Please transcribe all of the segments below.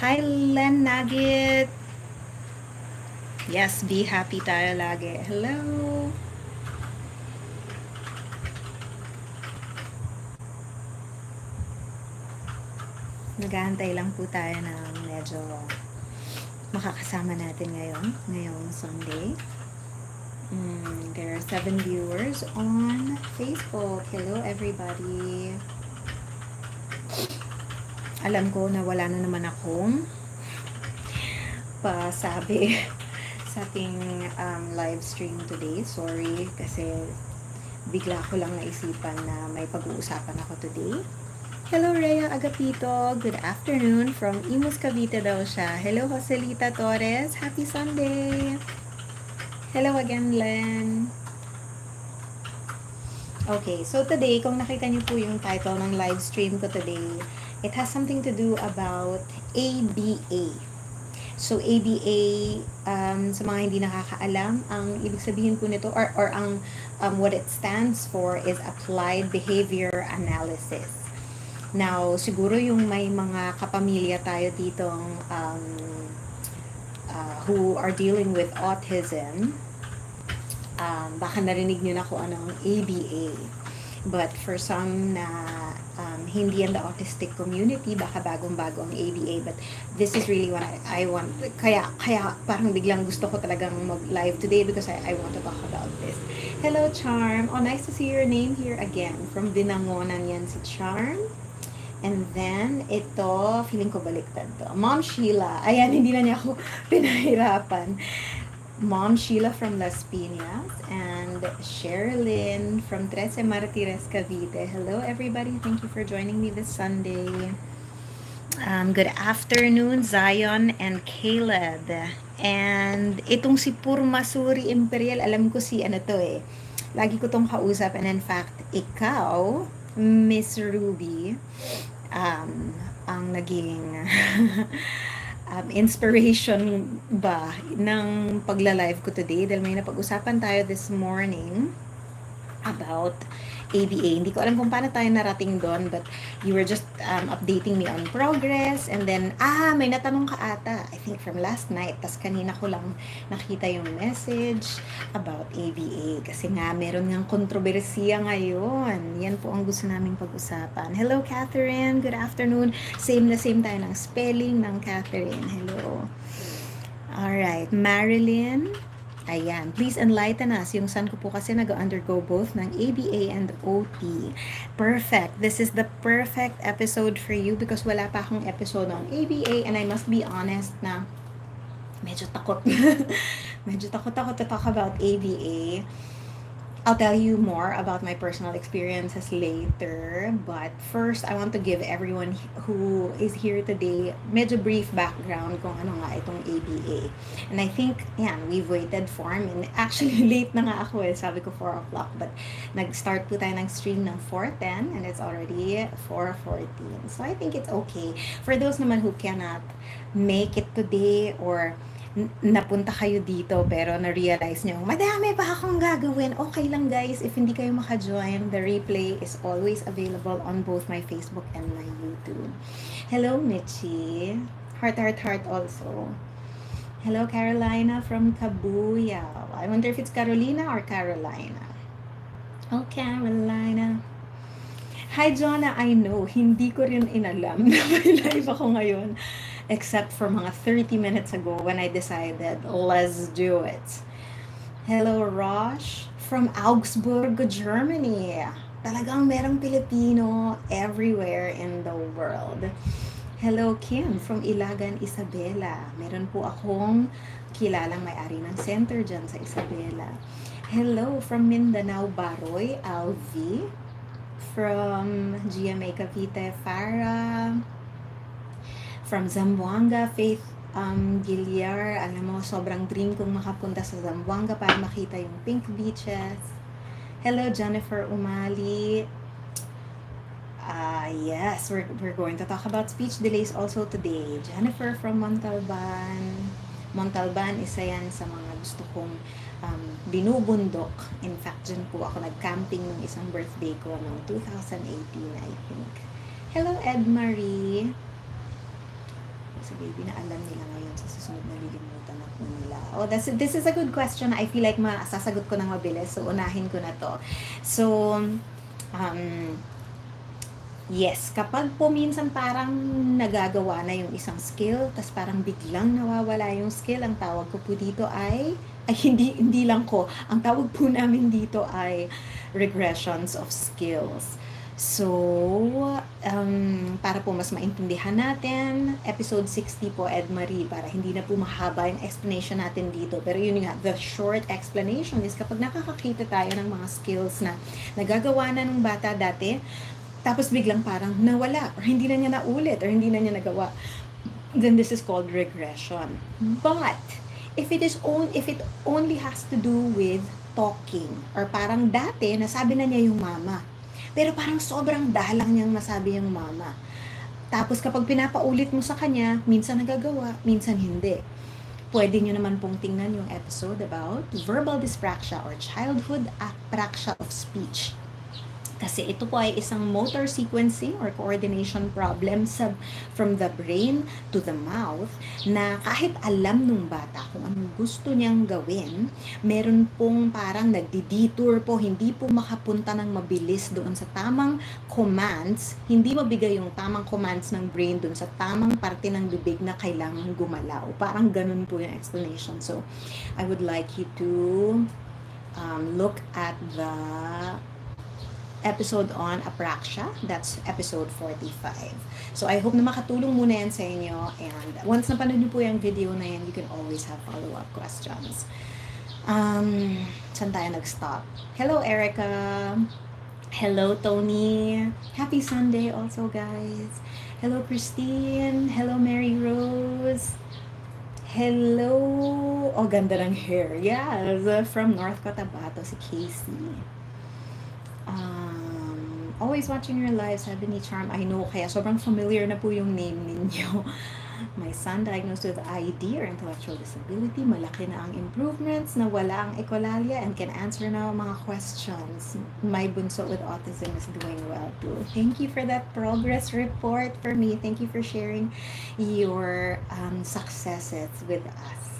Hi, Len Nugget. Yes, be happy tayo lagi. Hello. Nag-aantay lang po tayo ng medyo makakasama natin ngayong Sunday. There are 7 viewers on Facebook. Hello, everybody. Alam ko na wala na naman akong pasabi sa ating live stream today. Sorry, kasi bigla ko lang naisipan na may pag-uusapan ako today. Hello, Rhea Agapito. Good afternoon from Imus, Cavite daw siya. Hello, Joselita Torres. Happy Sunday. Hello again, Len. Okay, so today, kung nakita niyo po yung title ng live stream ko today, it has something to do about ABA. So, ABA, sa mga hindi nakakaalam, ang ibig sabihin po nito, or ang what it stands for is Applied Behavior Analysis. Now, siguro yung may mga kapamilya tayo dito who are dealing with autism, baka narinig nyo na kung ano ang ABA. But for some na hindi in the autistic community, baka bagong-bago ang ABA. But this is really what I want. Kaya parang biglang gusto ko talagang mag-live today because I want to talk about this. Hello, Charm. Oh, nice to see your name here again. From Binangonan yan si Charm. And then, ito, feeling ko baliktad to. Mom Sheila. Ayan, hindi na niya ako pinahirapan. Mom Sheila from Las Piñas. And Sherilyn from 13 Martires, Cavite. Hello, everybody. Thank you for joining me this Sunday. Good afternoon, Zion and Caleb. And itong si Purmasuri Imperial, alam ko si ano to eh. Lagi ko tong kausap. And in fact, ikaw, Miss Ruby, ang naging inspiration ba ng pagla-live ko today dahil may napag-usapan tayo this morning about ABA. Hindi ko alam kung paano tayo narating doon, but you were just updating me on progress, and then, may natanong ka ata, I think from last night, tas kanina ko lang nakita yung message about ABA, kasi nga, meron ngang kontrobersiya ngayon. Yan po ang gusto naming pag-usapan. Hello, Catherine. Good afternoon. Same tayo ng spelling ng Catherine. Hello. Alright, Marilyn. Ayan, please enlighten us. Yung son ko po kasi nag-undergo both ng ABA and OT. Perfect. This is the perfect episode for you because wala pa akong episode ng ABA, and I must be honest na medyo takot. Medyo takot ako to talk about ABA. I'll tell you more about my personal experiences later, but first, I want to give everyone who is here today medyo brief background kung ano nga itong ABA. And I think, we've waited for him, and actually late na nga ako sabi ko 4 o'clock, but nag-start po tayo ng stream ng 4:10, and it's already 4:14. So I think it's okay. For those naman who cannot make it today, or napunta kayo dito pero na-realize nyo, madami pa akong gagawin. Okay lang guys, if hindi kayo maka-join, the replay is always available on both my Facebook and my YouTube. Hello, Michi. Heart also. Hello, Carolina from Cabuyao. I wonder if it's Carolina or Carolina. Oh, Carolina. Hi, Jonah. I know, hindi ko rin inalam na may live ako ngayon. Except for mga 30 minutes ago when I decided, let's do it. Hello, Rosh from Augsburg, Germany. Talagang merong Pilipino everywhere in the world. Hello, Kim from Ilagan, Isabela. Meron po akong kilalang may-ari ng center dyan sa Isabela. Hello from Mindanao, Baroy, Alvi. From GMA Cavite, Farah. From Zamboanga, Faith Gilyar. Alam mo, sobrang dream kong makapunta sa Zamboanga para makita yung pink beaches. Hello, Jennifer Umali. Yes, we're going to talk about speech delays also today. Jennifer from Montalban. Montalban, isa yan sa mga gusto kong binubundok. In fact, dyan po ako nag-camping ng isang birthday ko noong 2018, I think. Hello, Ed Marie. Si baby na alam nila ngayon, sa susunod nalilimutan na po nila. Oh, this is a good question. I feel like masasagot ko ng mabilis. So, unahin ko na to. So, yes, kapag po minsan parang nagagawa na yung isang skill, tas parang biglang nawawala yung skill, ang tawag ko po dito ay hindi lang ko. Ang tawag po namin dito ay regressions of skills. So, para po mas maintindihan natin, episode 60 po, Ed Marie, para hindi na po mahaba yung explanation natin dito. Pero yun nga, the short explanation is kapag nakakakita tayo ng mga skills na nagagawa na ng bata dati, tapos biglang parang nawala, or hindi na niya naulit, or hindi na niya nagawa, then this is called regression. But, if it only has to do with talking, or parang dati, nasabi na niya yung mama, pero parang sobrang dalang niyang masabi yung mama. Tapos kapag pinapaulit mo sa kanya, minsan nagagawa, minsan hindi. Pwede nyo naman pong tingnan yung episode about verbal dyspraxia or childhood apraxia of speech. Kasi ito po ay isang motor sequencing or coordination problem from the brain to the mouth na kahit alam nung bata kung anong gusto niyang gawin, meron pong parang nagdi-detour po, hindi po makapunta ng mabilis doon sa tamang commands, hindi mabigay yung tamang commands ng brain doon sa tamang parte ng bibig na kailangan gumalaw. Parang ganun po yung explanation. So, I would like you to look at the episode on apraxia. That's episode 45. So, I hope na makatulong muna yan sa inyo. And once napanood niyo po yung video na yan, you can always have follow-up questions. Saan tayo nag-stop? Hello, Erica. Hello, Tony. Happy Sunday also, guys. Hello, Christine. Hello, Mary Rose. Hello. Oh, ganda ng hair. Yes, from North Cotabato, si Casey. Always watching your live, sabi ni Charm. I know, kaya sobrang familiar na po yung name ninyo. My son diagnosed with ID or intellectual disability. Malaki na ang improvements, na wala ang echolalia and can answer na mga questions. My bunso with autism is doing well too. Thank you for that progress report for me. Thank you for sharing your successes with us.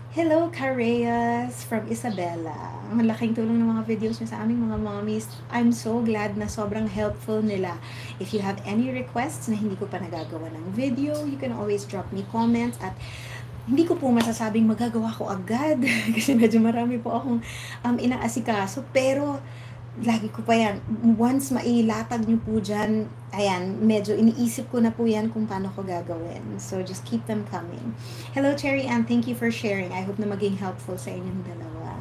Hello, Kareas from Isabela. Ang laking tulong ng mga videos niyo sa aming mga mommies. I'm so glad na sobrang helpful nila. If you have any requests na hindi ko pa nagagawa ng video, you can always drop me comments at hindi ko po masasabing magagawa ko agad kasi medyo marami po akong inaasikaso. Pero lagi ko pa yan. Once mailatag nyo po dyan, ayan, medyo iniisip ko na po yan kung paano ko gagawin. So, just keep them coming. Hello, Cherry Ann. Thank you for sharing. I hope na maging helpful sa inyong dalawa.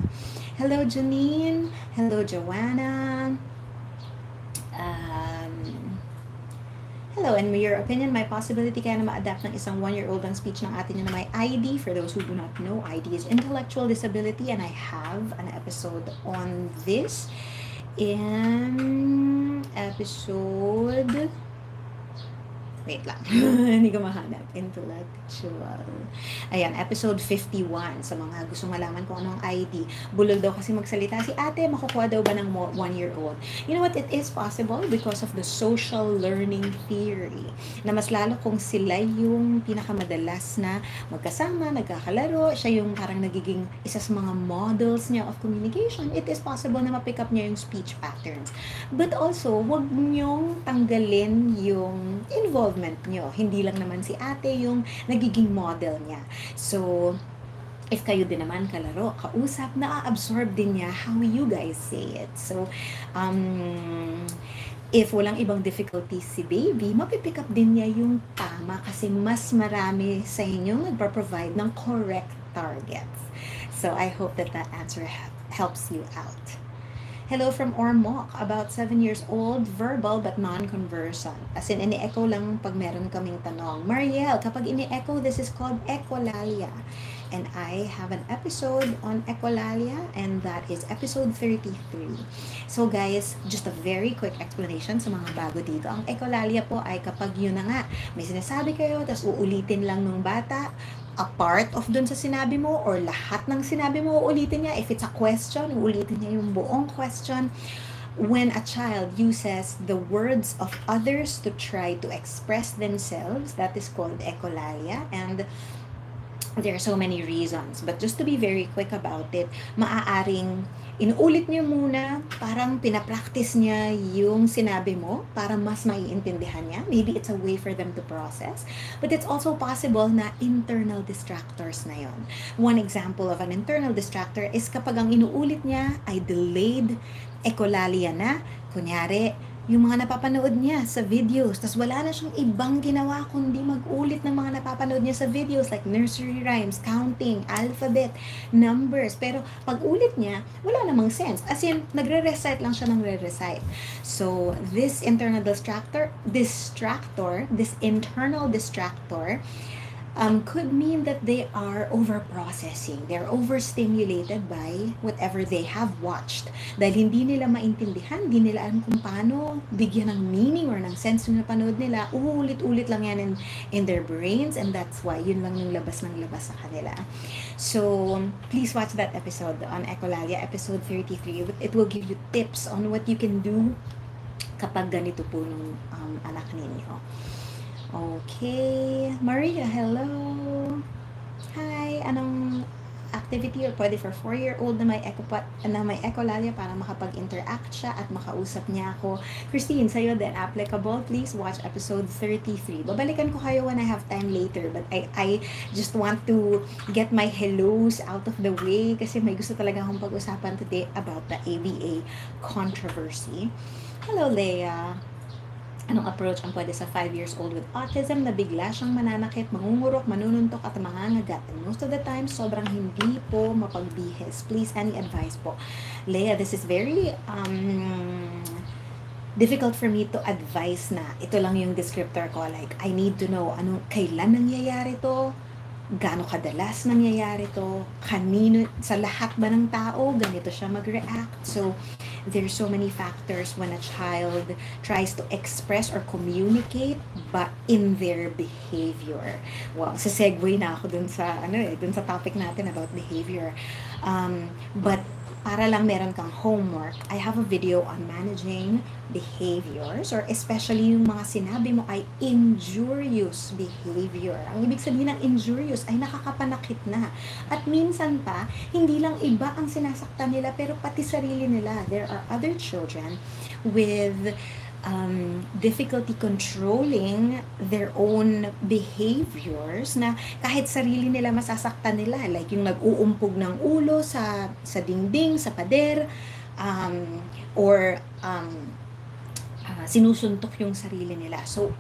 Hello, Janine. Hello, Joanna. Hello, and in your opinion, may possibility kaya na ma-adapt ng isang 1-year-old ang speech ng atin na may ID? For those who do not know, ID is intellectual disability, and I have an episode on this in episode, wait lang, hindi ko mahanap, intellectual, ayan, episode 51, sa mga gusto malaman kung anong ID. Bulol daw kasi magsalita si ate, makukuha daw ba ng 1-year-old? You know what, it is possible because of the social learning theory, na mas lalo kung sila yung pinakamadalas na magkasama, nagkakalaro, siya yung parang nagiging isa sa mga models niya of communication, it is possible na ma-pick up niya yung speech patterns. But also, wag niyong tanggalin yung involvement nyo. Hindi lang naman si ate yung nagiging model niya. So, if kayo din naman kalaro, kausap, na-absorb din niya how you guys say it. So, if walang ibang difficulties si baby, mapipick up din niya yung tama kasi mas marami sa inyo nagpa-provide ng correct targets. So, I hope that answer helps you out. Hello from Ormoc, about 7 years old, verbal but non-conversant. As in, ini-echo lang pag meron kaming tanong. Mariel, kapag ini-echo, this is called echolalia. And I have an episode on echolalia, and that is episode 33. So guys, just a very quick explanation sa mga bago dito. Ang echolalia po ay kapag yun na nga, may sinasabi kayo, tapos uulitin lang ng bata, a part of dun sa sinabi mo or lahat ng sinabi mo uulitin niya. If it's a question, uulitin niya yung buong question. when a child uses the words of others to try to express themselves, that is called echolalia. And there are so many reasons. But just to be very quick about it, maaaring inuulit niya muna, parang pinapractice niya yung sinabi mo para mas maiintindihan niya. Maybe it's a way for them to process. But it's also possible na internal distractors na yon. One example of an internal distractor is kapag ang inuulit niya ay delayed echolalia na. Kunyari, yung mga napapanood niya sa videos, tas wala na siyang ibang ginawa kundi mag-ulit ng mga napapanood niya sa videos like nursery rhymes, counting, alphabet, numbers. Pero pag ulit niya, wala namang sense. As in, nagre-recite lang siya ng re-recite. So, this internal distractor, this internal distractor, could mean that they are over-processing. They're overstimulated by whatever they have watched. Dahil hindi nila maintindihan, hindi nila alam kung paano bigyan ng meaning or ng sense yung napanood nila. Uulit-ulit lang yan in their brains, and that's why yun lang yung labas ng labas sa kanila. So, please watch that episode on echolalia, episode 33. It will give you tips on what you can do kapag ganito po nung anak ninyo. Okay. Maria, hello. Hi. Anong activity or pwede for 4-year-old na may echolalia para makapag-interact siya at makausap niya ako? Christine, sa'yo din applicable. Please watch episode 33. Babalikan ko kayo when I have time later, but I just want to get my hellos out of the way kasi may gusto talaga akong pag-usapan today about the ABA controversy. Hello, Leah. Anong approach ang pwede sa 5 years old with autism na bigla siyang mananakit, mangungurok, manununtok at mangangagat? And most of the time, sobrang hindi po mapagbihis. Please, any advice po? Leah, this is very difficult for me to advise na ito lang yung descriptor ko. Like, I need to know kailan nangyayari to, gaano kadalas nangyayari to, kanino, sa lahat ba ng tao, ganito siya mag-react. So, there's so many factors when a child tries to express or communicate but in their behavior. Well, segue na ako dun sa topic natin about behavior. But para lang meron kang homework, I have a video on managing behaviors, or especially yung mga sinabi mo ay injurious behavior. Ang ibig sabihin ng injurious ay nakakapanakit na. At minsan pa, hindi lang iba ang sinasaktan nila, pero pati sarili nila. There are other children with difficulty controlling their own behaviors na kahit sarili nila masasaktan nila, like yung nag-uumpog ng ulo sa dingding, sa pader, or sinusuntok yung sarili nila. So,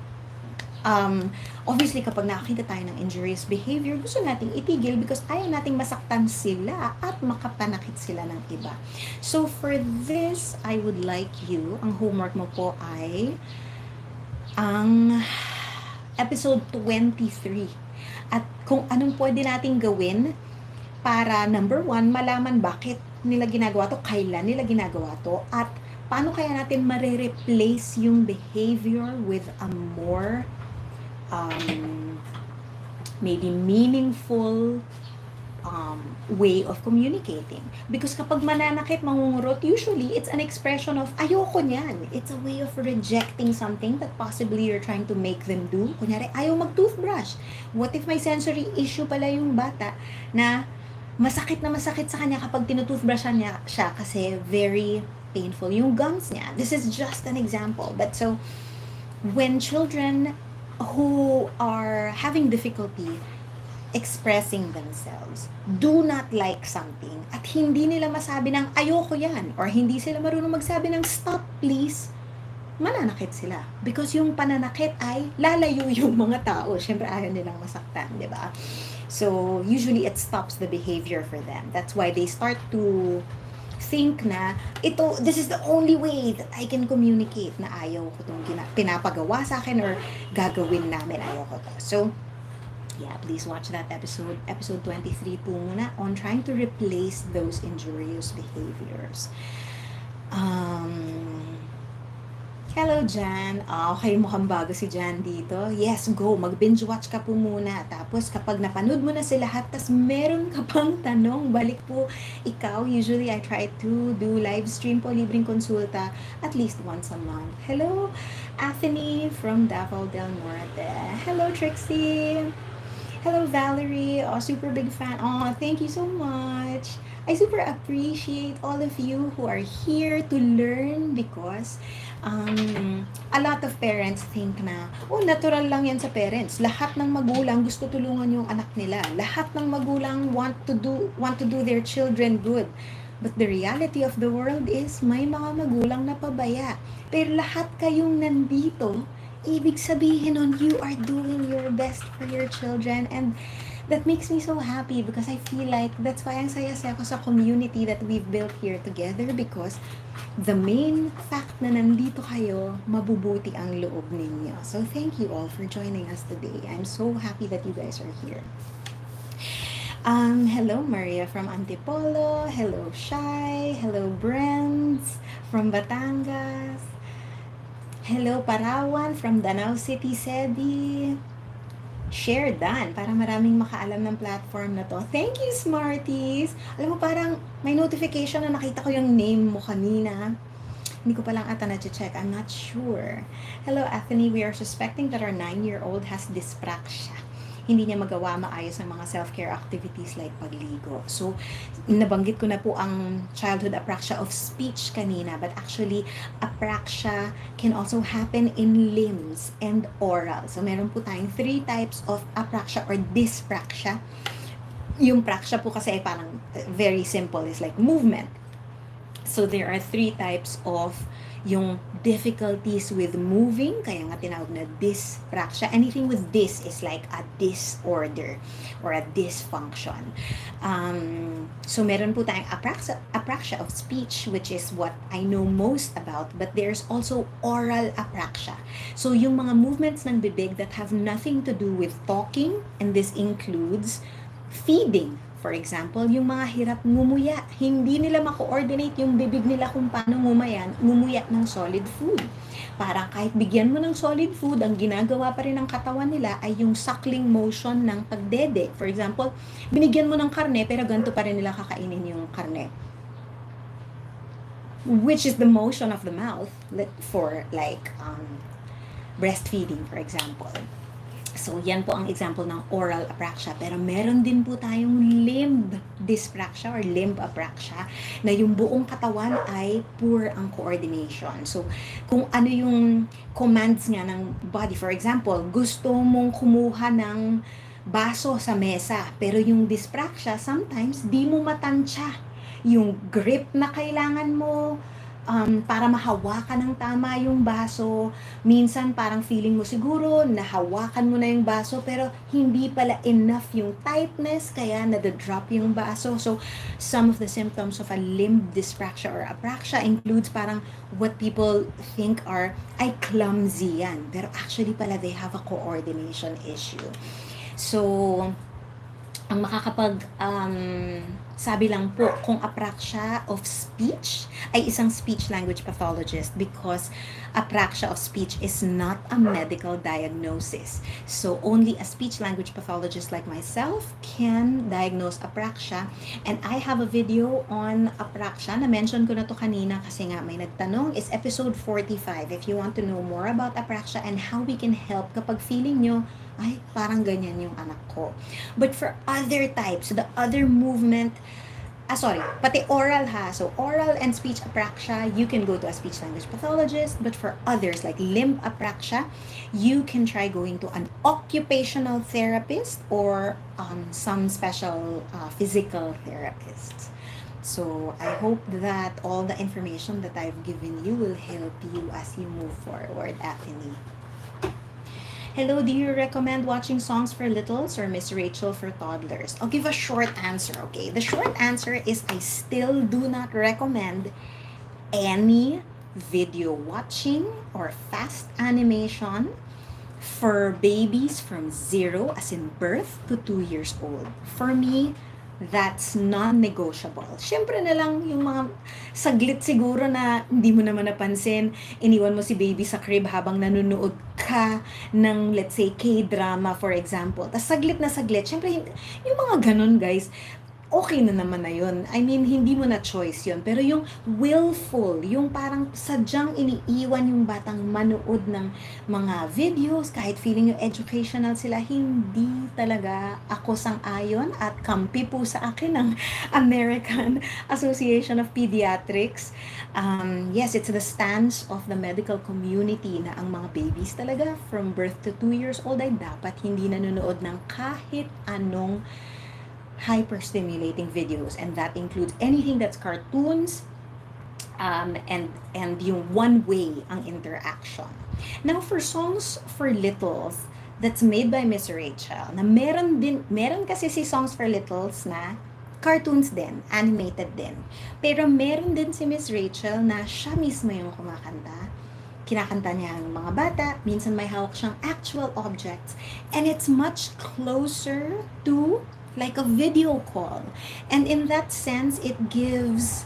obviously kapag nakakita tayo ng injurious behavior, gusto nating itigil because ayaw nating masaktan sila at makapanakit sila ng iba. So for this, I would like you, ang homework mo po ay ang episode 23. At kung anong pwede nating gawin para, number 1, malaman bakit nila ginagawa to, kailan nila ginagawa to, at paano kaya natin mare-replace yung behavior with a more maybe meaningful way of communicating. Because kapag mananakit, mangungurot, usually it's an expression of ayoko niyan. It's a way of rejecting something that possibly you're trying to make them do. Kunyari, ayaw mag-toothbrush. What if may sensory issue pala yung bata na masakit sa kanya kapag tinutoothbrushan niya siya kasi very painful yung gums niya. This is just an example. But so, when children who are having difficulty expressing themselves do not like something at hindi nila masabi ng ayoko yan, or hindi sila marunong magsabi ng stop please, mananakit sila. Because yung pananakit ay lalayo yung mga tao. Siyempre ayaw nilang masaktan, di ba? So, usually it stops the behavior for them. That's why they start to think na this is the only way that I can communicate na ayaw ko itong pinapagawa sa akin or gagawin namin, ayaw ko to. So, yeah, please watch that episode 23 po muna on trying to replace those injurious behaviors. Hello, Jan. Okay, mukhang bago si Jan dito. Yes, go. Mag-binge watch ka po muna. Tapos, kapag napanood mo na si lahat, tas meron ka pang tanong, balik po ikaw. Usually, I try to do live stream po, libreng konsulta, at least once a month. Hello, Anthony from Davao del Norte. Hello, Trixie. Hello, Valerie. Oh, super big fan. Oh, thank you so much. I super appreciate all of you who are here to learn because a lot of parents think na, oh, natural lang yan sa parents. Lahat ng magulang gusto tulungan yung anak nila. Lahat ng magulang want to do their children good. But the reality of the world is may mga magulang na pabaya. Pero lahat kayong nandito, ibig sabihin nun, you are doing your best for your children, and that makes me so happy because I feel like that's why ang saya-saya ko sa community that we've built here together, because the main fact na nandito kayo, mabubuti ang loob ninyo. So thank you all for joining us today. I'm so happy that you guys are here. Hello, Maria from Antipolo. Hello, Shai. Hello, Brents from Batangas. Hello, Parawan from Danau City, Sedi. Share done para maraming makaalam ng platform na to. Thank you, Smarties! Alam mo, parang may notification na nakita ko yung name mo kanina. Hindi ko pa lang ata na-check. I'm not sure. Hello, Anthony. We are suspecting that our 9-year-old has dyspraxia. Hindi niya magawa maayos ng mga self-care activities like pagligo. So, nabanggit ko na po ang childhood apraxia of speech kanina, but actually, apraxia can also happen in limbs and oral. So, meron po tayong 3 types of apraxia or dyspraxia. Yung praxia po kasi ay parang very simple, is like movement. So, there are 3 types of yung difficulties with moving, kaya nga tinawag na dyspraxia. Anything with this is like a disorder or a dysfunction. So meron po tayong apraxia of speech, which is what I know most about, but there's also oral apraxia. So yung mga movements ng bibig that have nothing to do with talking, and this includes feeding. For example, yung mga hirap ngumuya, hindi nila ma-coordinate yung bibig nila kung paano ngumuya ng solid food. Parang kahit bigyan mo ng solid food, ang ginagawa pa rin ng katawan nila ay yung suckling motion ng pagdede. For example, binigyan mo ng karne, pero ganito pa rin nila kakainin yung karne. Which is the motion of the mouth for like breastfeeding, for example. So, yan po ang example ng oral apraxia. Pero meron din po tayong limb dyspraxia or limb apraxia na yung buong katawan ay poor ang coordination. So, kung ano yung commands nga ng body. For example, gusto mong kumuha ng baso sa mesa, pero yung dyspraxia, sometimes di mo matansya yung grip na kailangan mo, para mahawakan ng tama yung baso. Minsan parang feeling mo siguro nahawakan mo na yung baso, pero hindi pala enough yung tightness, kaya nada-drop yung baso. So some of the symptoms of a limb dyspraxia or apraxia includes parang what people think are ay clumsy yan, pero actually pala they have a coordination issue. So ang makakapag sabi lang po kung apraxia of speech ay isang speech-language pathologist, because apraxia of speech is not a medical diagnosis. So only a speech-language pathologist like myself can diagnose apraxia, and I have a video on apraxia. Na-mention ko na to kanina kasi nga may nagtanong, is episode 45 if you want to know more about apraxia and how we can help kapag feeling nyo ay, parang ganyan yung anak ko. But for other types, the other movement, pati oral ha. So oral and speech apraxia, you can go to a speech-language pathologist. But for others, like limb apraxia, you can try going to an occupational therapist or some special physical therapists. So I hope that all the information that I've given you will help you as you move forward, Anthony. Hello, do you recommend watching songs for littles or Miss Rachel for toddlers? I'll give a short answer, okay? The short answer is I still do not recommend any video watching or fast animation for babies from 0, as in birth, to 2 years old. For me, that's non-negotiable. Siyempre na lang yung mga saglit siguro na hindi mo naman napansin, iniwan mo si baby sa crib habang nanonood ka ng, let's say, K-drama for example. Tas saglit na saglit, siyempre yung mga ganun guys, okay na naman na yun. I mean, hindi mo na choice yun. Pero yung willful, yung parang sadyang iniiwan yung batang manood ng mga videos, kahit feeling yung educational sila, hindi talaga ako sang-ayon at kampi po sa akin ng American Association of Pediatrics. Yes, it's the stance of the medical community na ang mga babies talaga from birth to 2 years old ay dapat hindi nanonood ng kahit anong hyper-stimulating videos, and that includes anything that's cartoons, and yung one way ang interaction. Now, for Songs for Littles, that's made by Miss Rachel, na meron kasi si Songs for Littles na cartoons din, animated din. Pero meron din si Miss Rachel na siya mismo yung kumakanta. Kinakanta niya ang mga bata, minsan may hawak siyang actual objects, and it's much closer to like a video call. And in that sense, it gives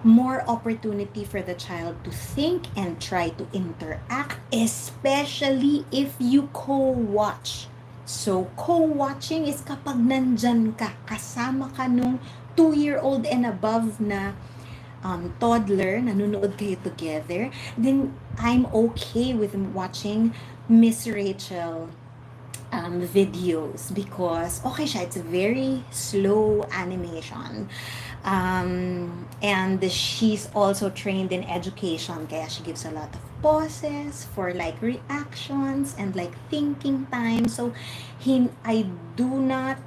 more opportunity for the child to think and try to interact, especially if you co-watch. So, co-watching is kapag nandyan ka, kasama ka nung 2-year-old and above na toddler, nanonood kayo together, then I'm okay with watching Miss Rachel videos because okay siya, it's a very slow animation, and she's also trained in education, kaya she gives a lot of pauses for like reactions and like thinking time. So I do not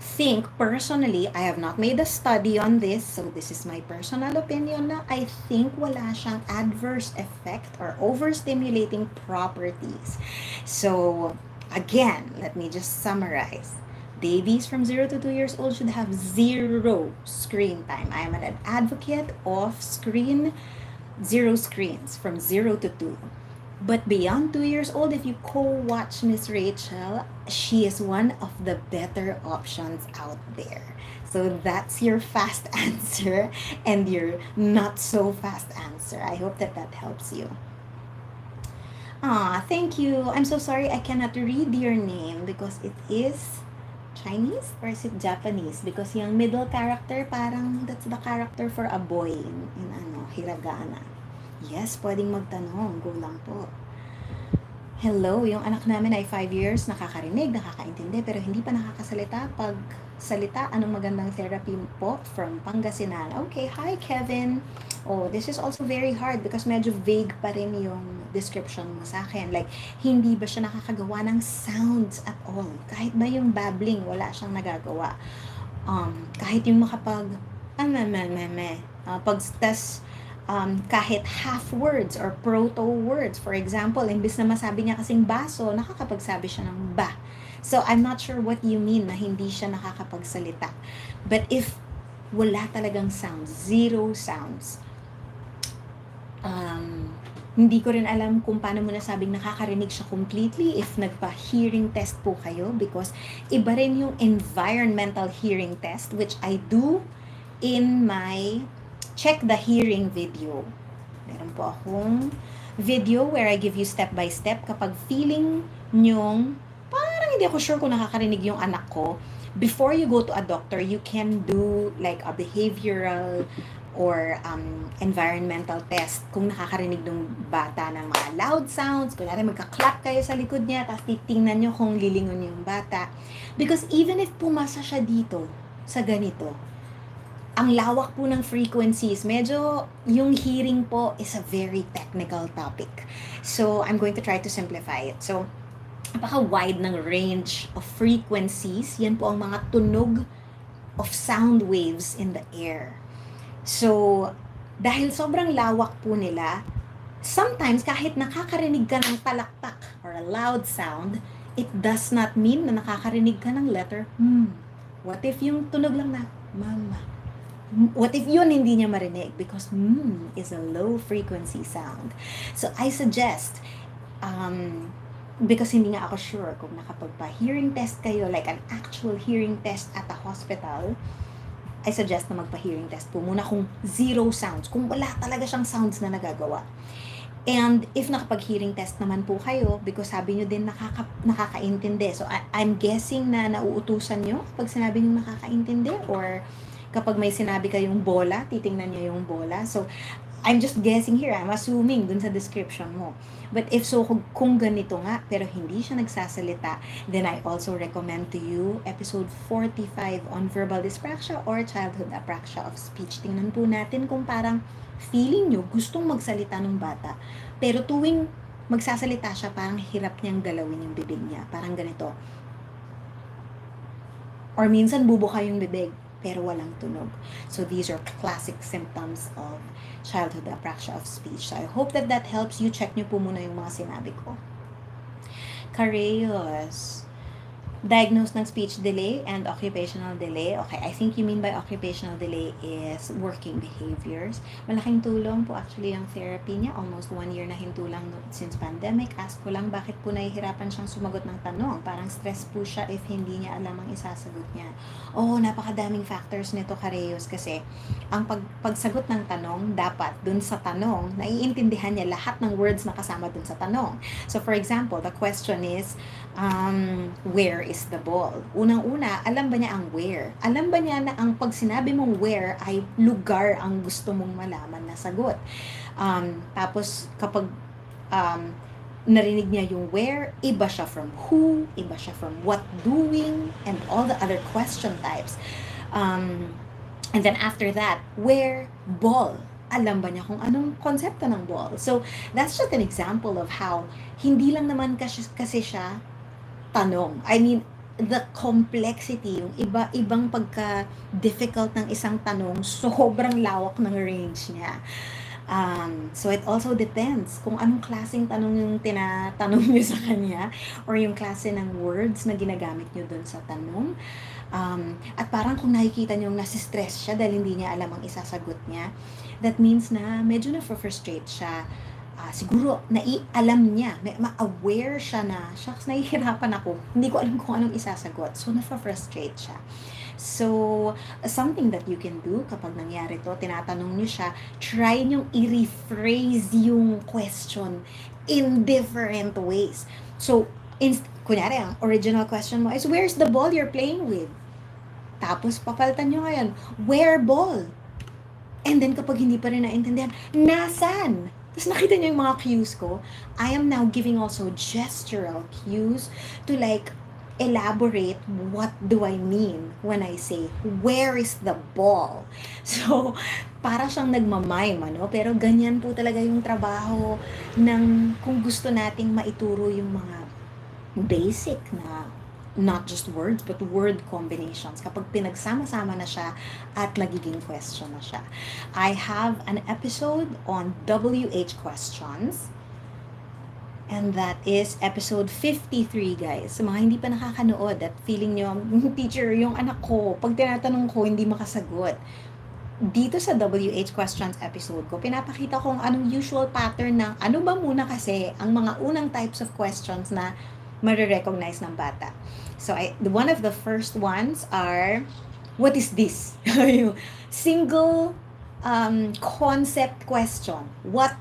think personally, I have not made a study on this, so this is my personal opinion, na I think wala siyang adverse effect or overstimulating properties. So again, let me just summarize. Babies from 0 to 2 years old should have 0 screen time. I am an advocate of zero screens from 0 to 2. But beyond 2 years old, if you co-watch Miss Rachel, she is one of the better options out there. So that's your fast answer and your not so fast answer. I hope that helps you. Thank you. I'm so sorry I cannot read your name because it is Chinese or is it Japanese? Because yung middle character, parang that's the character for a boy in hiragana. Yes, pwedeng magtanong. Go lang po. Hello, yung anak namin ay 5 years, nakakarinig, nakakaintindi, pero hindi pa nakakasalita. Pag salita, anong magandang therapy po from Pangasinan? Okay, hi Kevin. Oh, this is also very hard because medyo vague pa rin yung description mo sa akin. Like, hindi ba siya nakakagawa ng sounds at all? Kahit ba yung babbling, wala siyang nagagawa. Kahit yung makapag, kahit half words or proto words. For example, imbis na masabi niya kasing baso, nakakapagsabi siya ng ba. So, I'm not sure what you mean na hindi siya nakakapagsalita. But if wala talagang sounds, zero sounds, hindi ko rin alam kung paano mo nasabing nakakarinig siya completely if nagpa-hearing test po kayo, because iba rin yung environmental hearing test, which I do in my Check the Hearing video. Meron po akong video where I give you step by step kapag feeling nyong parang hindi ako sure kung nakakarinig yung anak ko. Before you go to a doctor, you can do like a behavioral or environmental test kung nakakarinig ng bata ng mga loud sounds. Kunwari magka-clap kayo sa likod niya, tapos titingnan nyo kung lilingon yung bata. Because even if pumasa siya dito sa ganito, ang lawak po ng frequencies, medyo yung hearing po is a very technical topic. So, I'm going to try to simplify it. So, napaka-wide ng range of frequencies. Yan po ang mga tunog of sound waves in the air. So, dahil sobrang lawak po nila, sometimes kahit nakakarinig ka ng talaktak or a loud sound, it does not mean na nakakarinig ka ng letter What if yung tunog lang na mama? What if yun hindi niya marinig? Because is a low frequency sound. So I suggest because hindi nga ako sure kung nakapagpa-hearing test kayo, like an actual hearing test at a hospital, I suggest na magpa-hearing test po muna kung zero sounds, kung wala talaga siyang sounds na nagagawa. And if nakapag-hearing test naman po kayo, because sabi nyo din nakakaintindi. So, I'm guessing na nauutusan nyo pag sinabi nyo nakakaintindi, or kapag may sinabi kayong bola, titingnan nyo yung bola. So, I'm just guessing here. I'm assuming dun sa description mo. But if so, kung ganito nga, pero hindi siya nagsasalita, then I also recommend to you episode 45 on verbal dyspraxia or childhood apraxia of speech. Tingnan po natin kung parang feeling nyo gustong magsalita ng bata, pero tuwing magsasalita siya, parang hirap niyang galawin yung bibig niya. Parang ganito. Or minsan bubuka yung bibig, pero walang tunog. So these are classic symptoms of childhood apraxia of speech. So I hope that helps you. Check nyo po muna yung mga sinabi ko. Kareyos. Diagnosed ng speech delay and occupational delay. Okay, I think you mean by occupational delay is working behaviors. Malaking tulong po actually yung therapy niya. Almost 1 year na hintulang since pandemic. Ask ko lang bakit po nahihirapan siyang sumagot ng tanong. Parang stress po siya if hindi niya alam ang isasagot niya. Oh, napakadaming factors nito, Kareyos, kasi ang pagsagot ng tanong, dapat dun sa tanong, naiintindihan niya lahat ng words na kasama dun sa tanong. So for example, the question is, where is the ball? Unang-una, alam ba niya ang where? Alam ba niya na ang pag sinabi mong where ay lugar ang gusto mong malaman na sagot? Tapos, kapag narinig niya yung where, iba siya from who, iba siya from what doing, and all the other question types. And then after that, where, ball. Alam ba niya kung anong konsepto ng ball? So, that's just an example of how hindi lang naman kasi siya tanong. I mean, the complexity, yung ibang pagka-difficult ng isang tanong, sobrang lawak ng range niya. So it also depends kung anong klaseng tanong yung tinatanong niyo sa kanya, or yung klase ng words na ginagamit niyo dun sa tanong. At parang kung nakikita niyo nasi-stress siya dahil hindi niya alam ang isasagot niya, that means na medyo na-frustrate siya. Siguro alam niya, ma-aware siya na, shucks, nahihirapan ako, hindi ko alam kung anong isasagot, so na-frustrate siya. So, something that you can do kapag nangyari to, tinatanong niyo siya, try niyong i-rephrase yung question in different ways. So, kunyari, ang original question mo is, where's the ball you're playing with? Tapos, papalitan niyo ngayon, where ball? And then, kapag hindi pa rin naintindihan, nasan? Tapos nakita niyo yung mga cues ko. I am now giving also gestural cues to like elaborate what do I mean when I say, where is the ball? So, para siyang nagmamime, ano? Pero ganyan po talaga yung trabaho ng kung gusto nating maituro yung mga basic na not just words, but word combinations. Kapag pinagsama-sama na siya at nagiging question na siya. I have an episode on WH questions. And that is episode 53, guys. Sa mga hindi pa nakakanood at feeling nyo, teacher, yung anak ko, pag tinatanong ko, hindi makasagot. Dito sa WH questions episode ko, pinapakita kong anong usual pattern ng ano ba muna kasi ang mga unang types of questions na marirecognize ng bata. So, one of the first ones are, what is this? Single concept question. What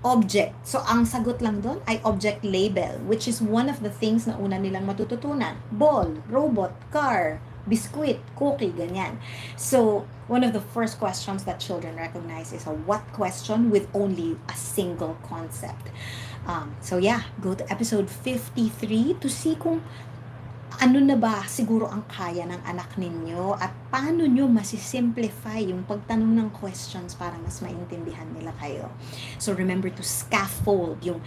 object? So, ang sagot lang doon ay object label, which is one of the things na una nilang matututunan. Ball, robot, car, biscuit, cookie, ganyan. So, one of the first questions that children recognize is a what question with only a single concept. So yeah, go to episode 53 to see kung ano na ba siguro ang kaya ng anak ninyo at paano nyo masisimplify yung pagtanong ng questions para mas maintindihan nila kayo. So remember to scaffold, yung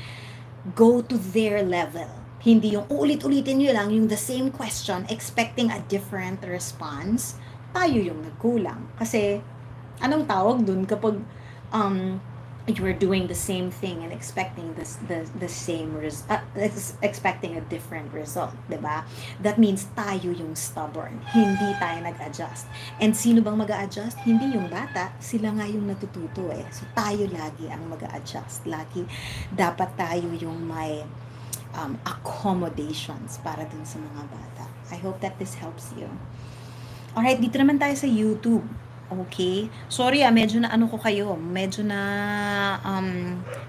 go to their level. Hindi yung uulit-ulitin nyo lang yung the same question expecting a different response. Tayo yung nagkulang. Kasi anong tawag dun kapag you are doing the same thing and expecting the same expecting a different result, 'di ba? That means tayo yung stubborn, hindi tayo nag-adjust. And sino bang mag-a-adjust? Hindi yung bata, sila nga yung natututo eh. So tayo lagi ang mag-a-adjust. Lagi dapat tayo yung may accommodations para dun sa mga bata. I hope that this helps you. Alright, dito naman tayo sa YouTube. Okay? Sorry medyo na ano ko kayo. Medyo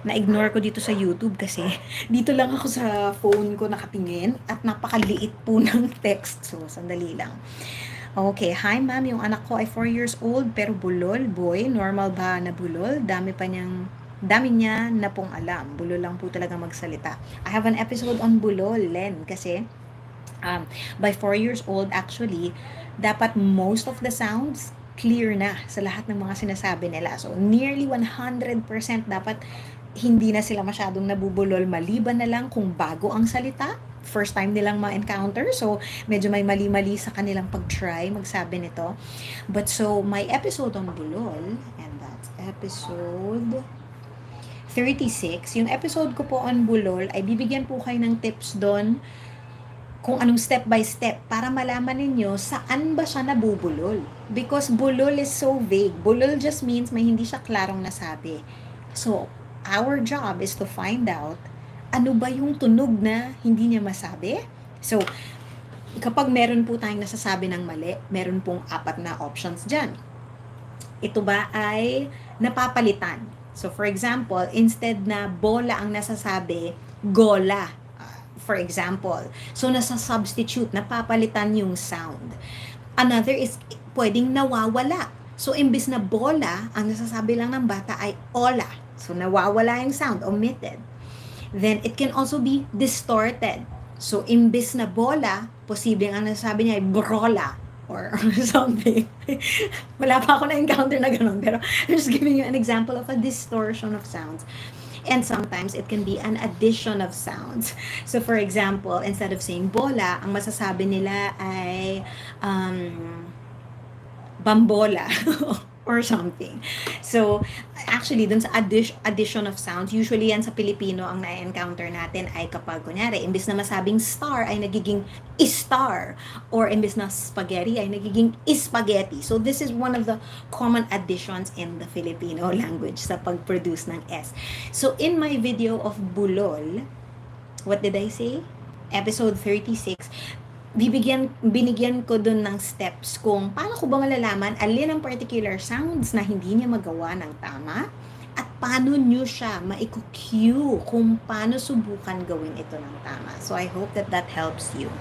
na-ignore ko dito sa YouTube kasi dito lang ako sa phone ko nakatingin at napakaliit po ng text. So, sandali lang. Okay, hi ma'am, yung anak ko ay 4 years old pero bulol, boy, normal ba na bulol? Dami niya na pong alam. Bulol lang po talaga magsalita. I have an episode on bulol, Len, kasi by 4 years old, actually, dapat most of the sounds clear na sa lahat ng mga sinasabi nila. So, nearly 100% dapat hindi na sila masyadong nabubulol maliban na lang kung bago ang salita, first time nilang ma-encounter. So, medyo may mali-mali sa kanilang pag-try magsabi nito. But so, my episode on bulol, and that's episode 36. Yung episode ko po on bulol ay bibigyan po kayo ng tips doon kung anong step by step para malaman ninyo saan ba siya nabubulol. Because bulol is so vague. Bulol just means may hindi siya klarong nasabi. So, our job is to find out ano ba yung tunog na hindi niya masabi. So, kapag meron po tayong nasasabi ng mali, meron pong 4 na options dyan. Ito ba ay napapalitan? So, for example, instead na bola ang nasasabi, gola. For example. So, nasa-substitute, napapalitan yung sound. Another is, pwedeng nawawala. So, imbis na bola, ang nasasabi lang ng bata ay ola. So, nawawala yung sound, omitted. Then, it can also be distorted. So, imbis na bola, posibleng ang nasasabi niya ay brola or something. Wala pa ako na-encounter na ganun, pero I'm just giving you an example of a distortion of sounds. And sometimes it can be an addition of sounds. So for example, instead of saying bola, ang masasabi nila ay bambola or something. So actually, dun sa addition of sounds, usually yan sa Pilipino ang na-encounter natin ay kapag kunyari, imbis na masabing star ay nagiging istar, or imbis na spaghetti ay nagiging ispaghetti. So this is one of the common additions in the Filipino language sa pag-produce ng S. So in my video of bulol, what did I say? Episode 36, binigyan ko dun ng steps kung paano ko ba malalaman alin ang particular sounds na hindi niya magawa ng tama at paano nyo siya maiko-cue kung paano subukan gawin ito ng tama. So I hope that that helps you.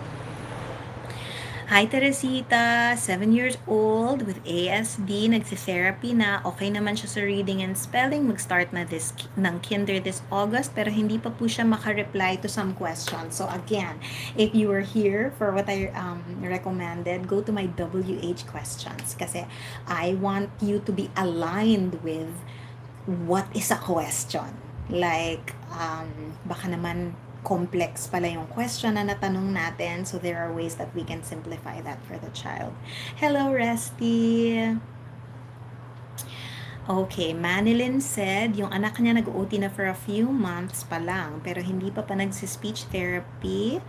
Hi Teresita, 7 years old with ASD, nagsi-therapy na, okay naman siya sa reading and spelling, mag-start na ng kinder this August, pero hindi pa po siya maka-reply to some questions. So again, if you were here for what I recommended, go to my WH questions kasi I want you to be aligned with what is a question. Like, baka naman complex pala yung question na natanong natin. So, there are ways that we can simplify that for the child. Hello, Resty! Okay, Manilyn said, yung anak niya nag-OT na for a few months pa lang, pero hindi pa nagsi-speech therapy.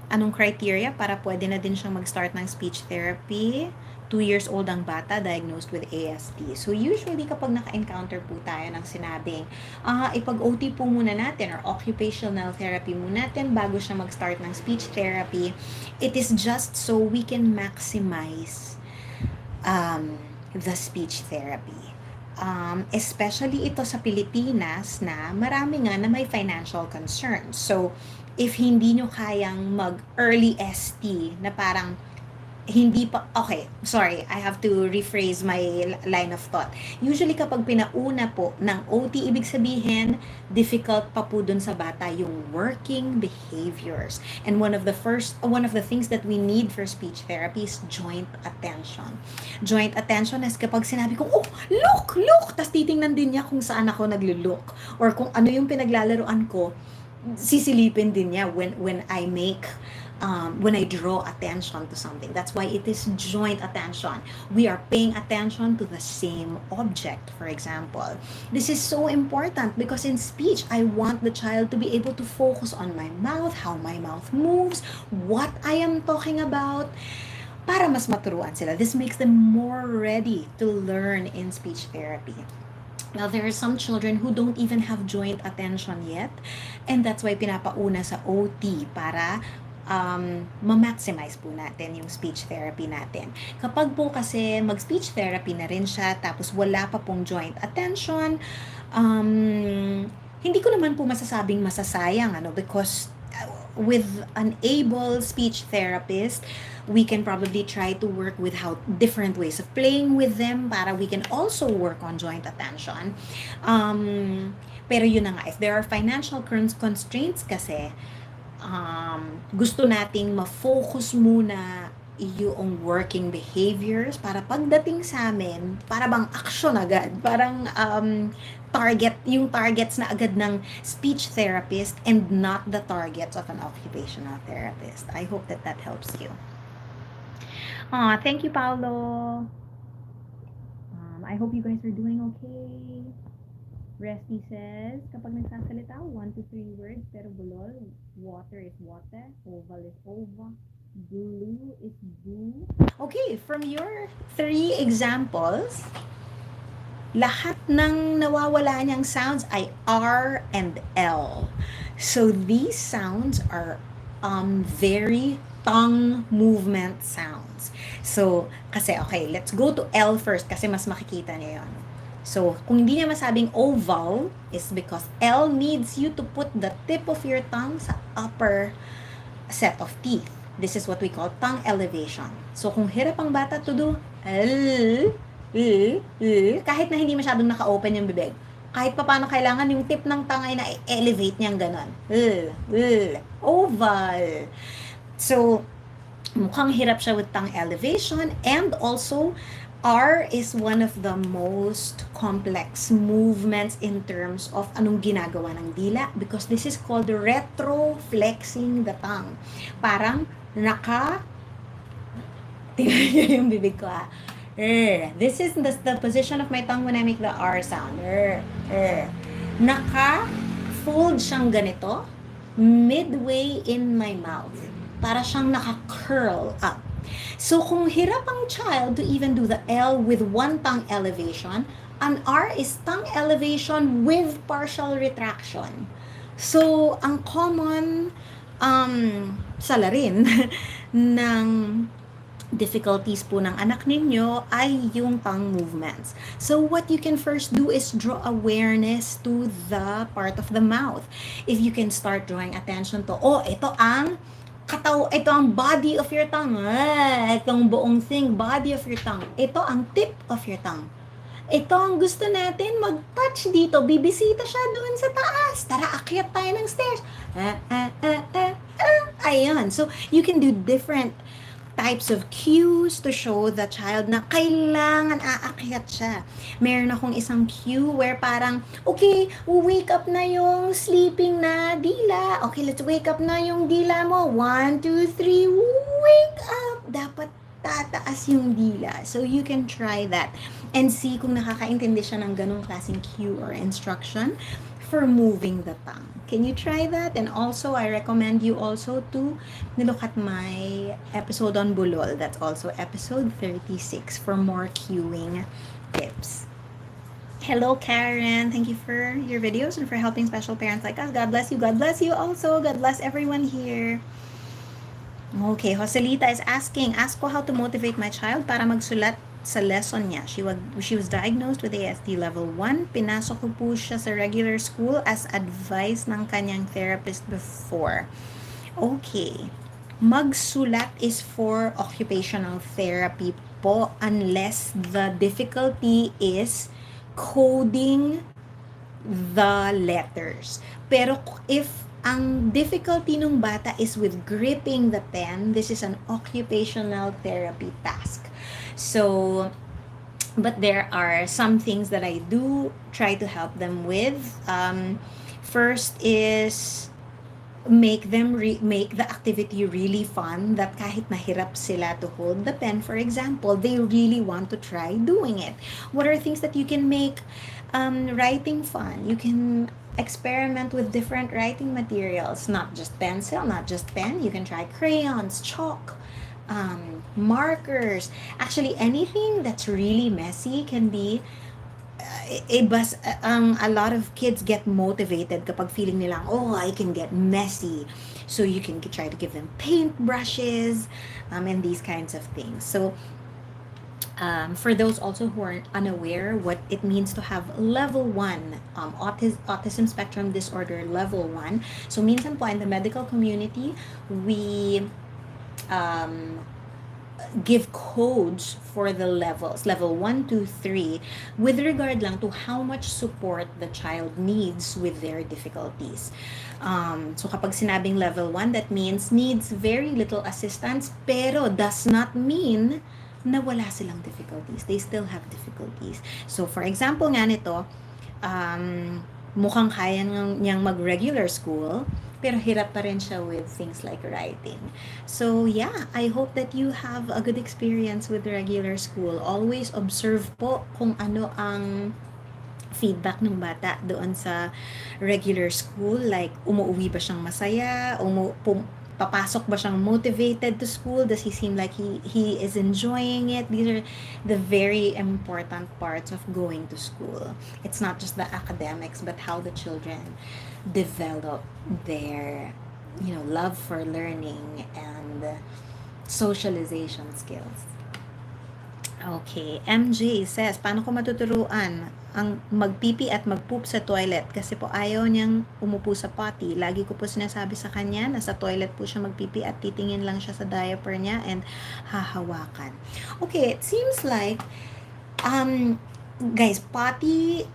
Anong criteria para pwede na din siyang mag-start ng speech therapy? 2 years old ang bata, diagnosed with ASD. So, usually kapag naka-encounter po tayo ng sinabing, ipag-OT po muna natin or occupational therapy muna natin bago siya mag-start ng speech therapy, it is just so we can maximize the speech therapy. Especially ito sa Pilipinas na marami nga na may financial concerns. So, if hindi nyo kayang mag-early ST na parang hindi pa, okay, sorry, I have to rephrase my line of thought. Usually kapag pinauna po ng OT, ibig sabihin, difficult pa po dun sa bata yung working behaviors. And one of the things that we need for speech therapy is joint attention. Joint attention is kapag sinabi ko, oh, look! Tas titingnan din niya kung saan ako naglo-look. Or kung ano yung pinaglalaroan ko, sisilipin din niya when I draw attention to something. That's why it is joint attention. We are paying attention to the same object, for example. This is so important because in speech, I want the child to be able to focus on my mouth, how my mouth moves, what I am talking about, para mas maturuan sila. This makes them more ready to learn in speech therapy. Now, there are some children who don't even have joint attention yet, and that's why pinapauna sa OT para ma-maximize po natin yung speech therapy natin. Kapag po kasi mag-speech therapy na rin siya, tapos wala pa pong joint attention, hindi ko naman po masasabing masasayang, because with an able speech therapist, we can probably try to work with how different ways of playing with them para we can also work on joint attention. Pero yun na nga, if there are financial constraints kasi, gusto nating ma-focus muna yung working behaviors para pagdating sa amin, para bang action agad, parang yung targets na agad ng speech therapist and not the targets of an occupational therapist. I hope that helps you. Thank you, Paolo. I hope you guys are doing okay. Resty says, kapag nagsasalita, 1 to 3 words, pero bulol, water is water, oval is oval, blue is blue. Okay, from your 3 examples, lahat ng nawawala niyang sounds ay R and L. So these sounds are very tongue movement sounds. So, kasi, okay, let's go to L first kasi mas makikita niyo yun. So, kung hindi niya masabing oval, is because L needs you to put the tip of your tongue sa upper set of teeth. This is what we call tongue elevation. So, kung hirap ang bata to do L, kahit na hindi masyadong naka-open yung bibig, kahit pa paano kailangan yung tip ng tongue ay na-elevate niyang ganon. Oval. So, mukhang hirap siya with tongue elevation, and also, R is one of the most complex movements in terms of anong ginagawa ng dila because this is called retroflexing the tongue. Parang tingnan niyo yung bibig ko This is the position of my tongue when I make the R sound. Naka-fold siyang ganito midway in my mouth. Para siyang naka-curl up. So, kung hirap ang child to even do the L with one tongue elevation, an R is tongue elevation with partial retraction. So, ang common salarin ng difficulties po ng anak ninyo ay yung tongue movements. So, what you can first do is draw awareness to the part of the mouth. If you can start drawing attention to, ito ang body of your tongue. Itong buong thing, body of your tongue. Ito ang tip of your tongue. Ito ang gusto natin mag-touch dito. Bibisita siya doon sa taas. Tara, akyat tayo ng stairs. Ayan. So, you can do different types of cues to show the child na kailangan aakyat siya. Meron akong isang cue where parang, okay, wake up na yung sleeping na dila. Okay, let's wake up na yung dila mo. 1, 2, 3, wake up! Dapat tataas yung dila. So, you can try that and see kung nakakaintindi siya ng ganong klaseng cue or instruction for moving the tongue. Can you try that? And also, I recommend you also to look at my episode on bulol. That's also episode 36 for more cueing tips. Hello, Karen. Thank you for your videos and for helping special parents like us. God bless you. God bless you also. God bless everyone here. Okay, Joselita is asking, ask ko how to motivate my child para magsulat sa lesson niya. She was diagnosed with ASD level 1. Pinasok ko po siya sa regular school as advice ng kanyang therapist before. Okay. Magsulat is for occupational therapy po unless the difficulty is coding the letters. Pero if ang difficulty ng bata is with gripping the pen, this is an occupational therapy task. So, but there are some things that I do try to help them with. First is make the activity really fun, that kahit mahirap sila to hold the pen, for example, they really want to try doing it. What are things that you can make writing fun? You can experiment with different writing materials, not just pencil, not just pen. You can try crayons, chalk, markers. Actually, anything that's really messy can be a lot of kids get motivated kapag feeling nilang, oh, I can get messy. So you can try to give them paint brushes, and these kinds of things. So for those also who are unaware what it means to have level 1, autism spectrum disorder level 1. So minsan po in the medical community, we um, give codes for the levels, level 1, 2, 3, with regard lang to how much support the child needs with their difficulties. So kapag sinabing level 1, that means needs very little assistance, pero does not mean na wala silang difficulties. They still have difficulties. So for example nga nito, mukhang kaya niyang mag-regular school, pero hirap pa rin siya with things like writing. So yeah, I hope that you have a good experience with regular school. Always observe po kung ano ang feedback ng bata doon sa regular school. Like, umuwi ba siyang masaya? Papasok ba siyang motivated to school? Does he seem like he is enjoying it? These are the very important parts of going to school. It's not just the academics, but how the children develop their, love for learning and socialization skills. Okay, MJ says, paano ko matuturuan ang magpipi at magpoop sa toilet? Kasi po ayaw niyang umupo sa potty. Lagi ko po sinasabi sa kanya na sa toilet po siya magpipi at titingin lang siya sa diaper niya and hahawakan. Okay, it seems like, guys, potty,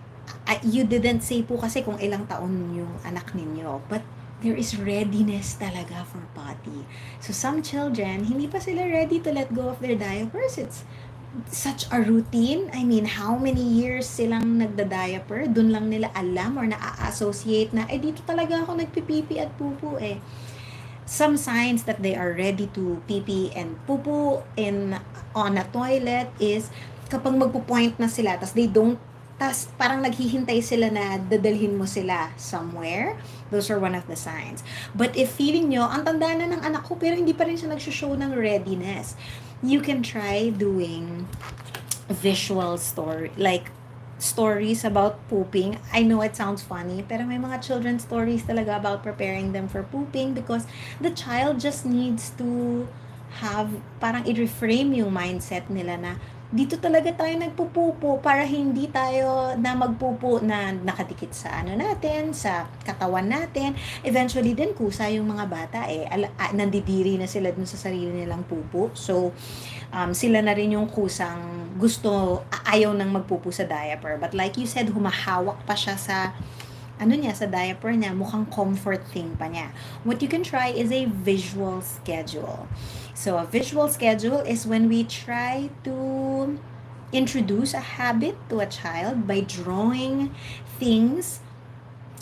you didn't say po kasi kung ilang taon yung anak ninyo, but there is readiness talaga for potty. So some children, hindi pa sila ready to let go of their diapers. It's such a routine. I mean, how many years silang nagda-diaper, dun lang nila alam or na-associate na, dito talaga ako nagpipipi at pupu eh. Some signs that they are ready to pipi and pupu on a toilet is kapag magpo-point na sila, tas parang naghihintay sila na dadalhin mo sila somewhere. Those are one of the signs. But if feeling nyo, ang tanda na ng anak ko, pero hindi pa rin siya nagsho-show ng readiness, you can try doing visual stories about pooping. I know it sounds funny, pero may mga children's stories talaga about preparing them for pooping because the child just needs to have, parang i-reframe yung mindset nila na dito talaga tayo nagpupupo para hindi tayo na magpupo na nakadikit sa natin, sa katawan natin. Eventually din kusa yung mga bata nandidiri na sila dun sa sarili nilang pupo. So sila na rin yung kusang ayaw nang magpupo sa diaper. But like you said, humahawak pa siya sa sa diaper niya, mukhang comfort thing pa niya. What you can try is a visual schedule. So a visual schedule is when we try to introduce a habit to a child by drawing things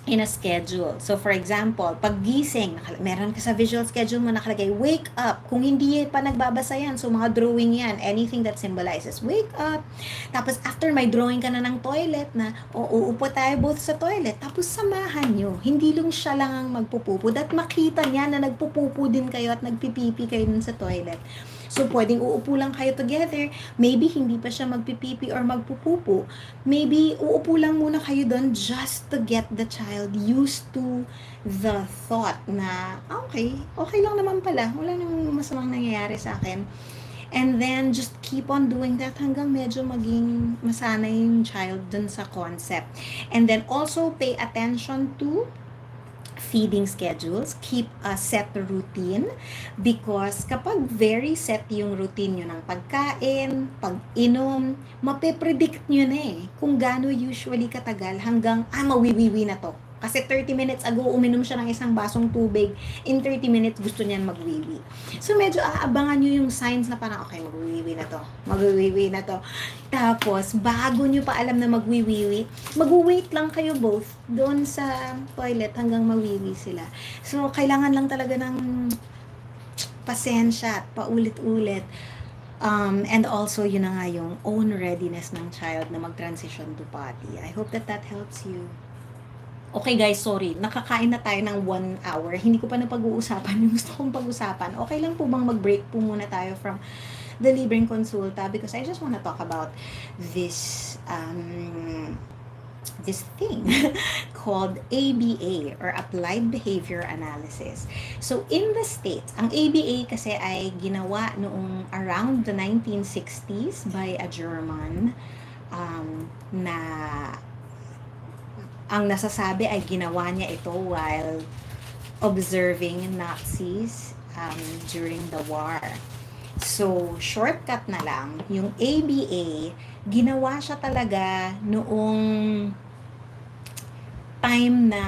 in a schedule. So for example, paggising, meron ka sa visual schedule mo nakalagay, wake up. Kung hindi pa nagbabasa yan, so mga drawing yan, anything that symbolizes wake up. Tapos after may drawing ka na ng toilet na, uupo tayo both sa toilet. Tapos samahan nyo. Hindi lang siya lang ang magpupupo. That makita niya na nagpupupo din kayo at nagpipipi kayo dun sa toilet. So, pwedeng uupo lang kayo together. Maybe hindi pa siya magpipipi or magpupupo. Maybe uupo lang muna kayo doon just to get the child used to the thought na, okay lang naman pala. Wala nang masamang nangyayari sa akin. And then, just keep on doing that hanggang medyo maging masanay yung child dun sa concept. And then, also pay attention to feeding schedules, keep a set routine because kapag very set yung routine nyo ng pagkain, pag-inom, mape-predict nyo na kung gaano usually katagal hanggang mawiwiwi na to. Kasi 30 minutes ago, uminom siya ng isang basong tubig. In 30 minutes, gusto niyan magwiwi. So, medyo aabangan nyo yung signs na parang, okay, magwiwi na to. Tapos, bago nyo pa alam na magwiwi, mag-wait lang kayo both doon sa toilet hanggang mawiwi sila. So, kailangan lang talaga ng pasensya at paulit-ulit. And also, yun na nga yung own readiness ng child na mag-transition to potty. I hope that helps you. Okay guys, sorry. Nakakain na tayo ng 1 hour. Hindi ko pa napag-uusapan yung gusto kong pag-usapan. Okay lang po bang mag-break po muna tayo from the Libreng Konsulta because I just want to talk about this this thing called ABA or Applied Behavior Analysis. So in the States, ang ABA kasi ay ginawa noong around the 1960s by a German na ang nasasabi ay ginawa niya ito while observing Nazis during the war. So, shortcut na lang, yung ABA, ginawa siya talaga noong time na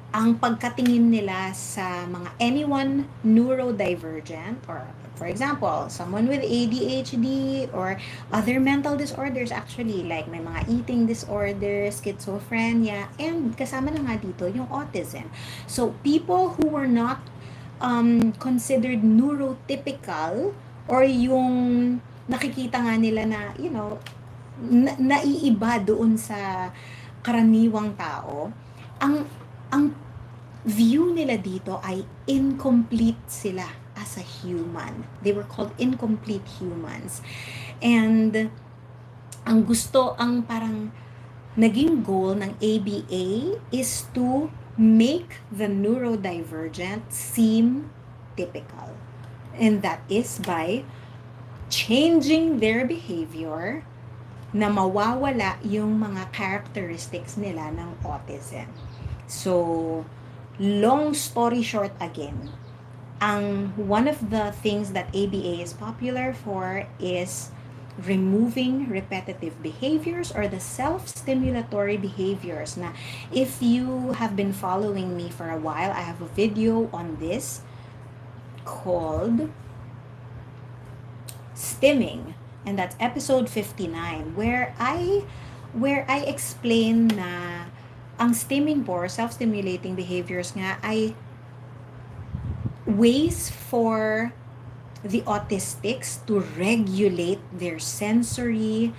ang pagkatingin nila sa mga anyone neurodivergent or for example, someone with ADHD or other mental disorders actually like may mga eating disorders, schizophrenia, and kasama na nga dito yung autism. So, people who were not considered neurotypical or yung nakikita nga nila na, naiiba doon sa karaniwang tao, ang view nila dito ay incomplete sila as a human. They were called incomplete humans. And ang parang naging goal ng ABA is to make the neurodivergent seem typical. And that is by changing their behavior na mawawala yung mga characteristics nila ng autism. So, long story short again, one of the things that ABA is popular for is removing repetitive behaviors or the self-stimulatory behaviors. Na if you have been following me for a while, I have a video on this called Stimming, and that's episode 59 where I explain na ang stimming po, self-stimulating behaviors nga ay ways for the autistics to regulate their sensory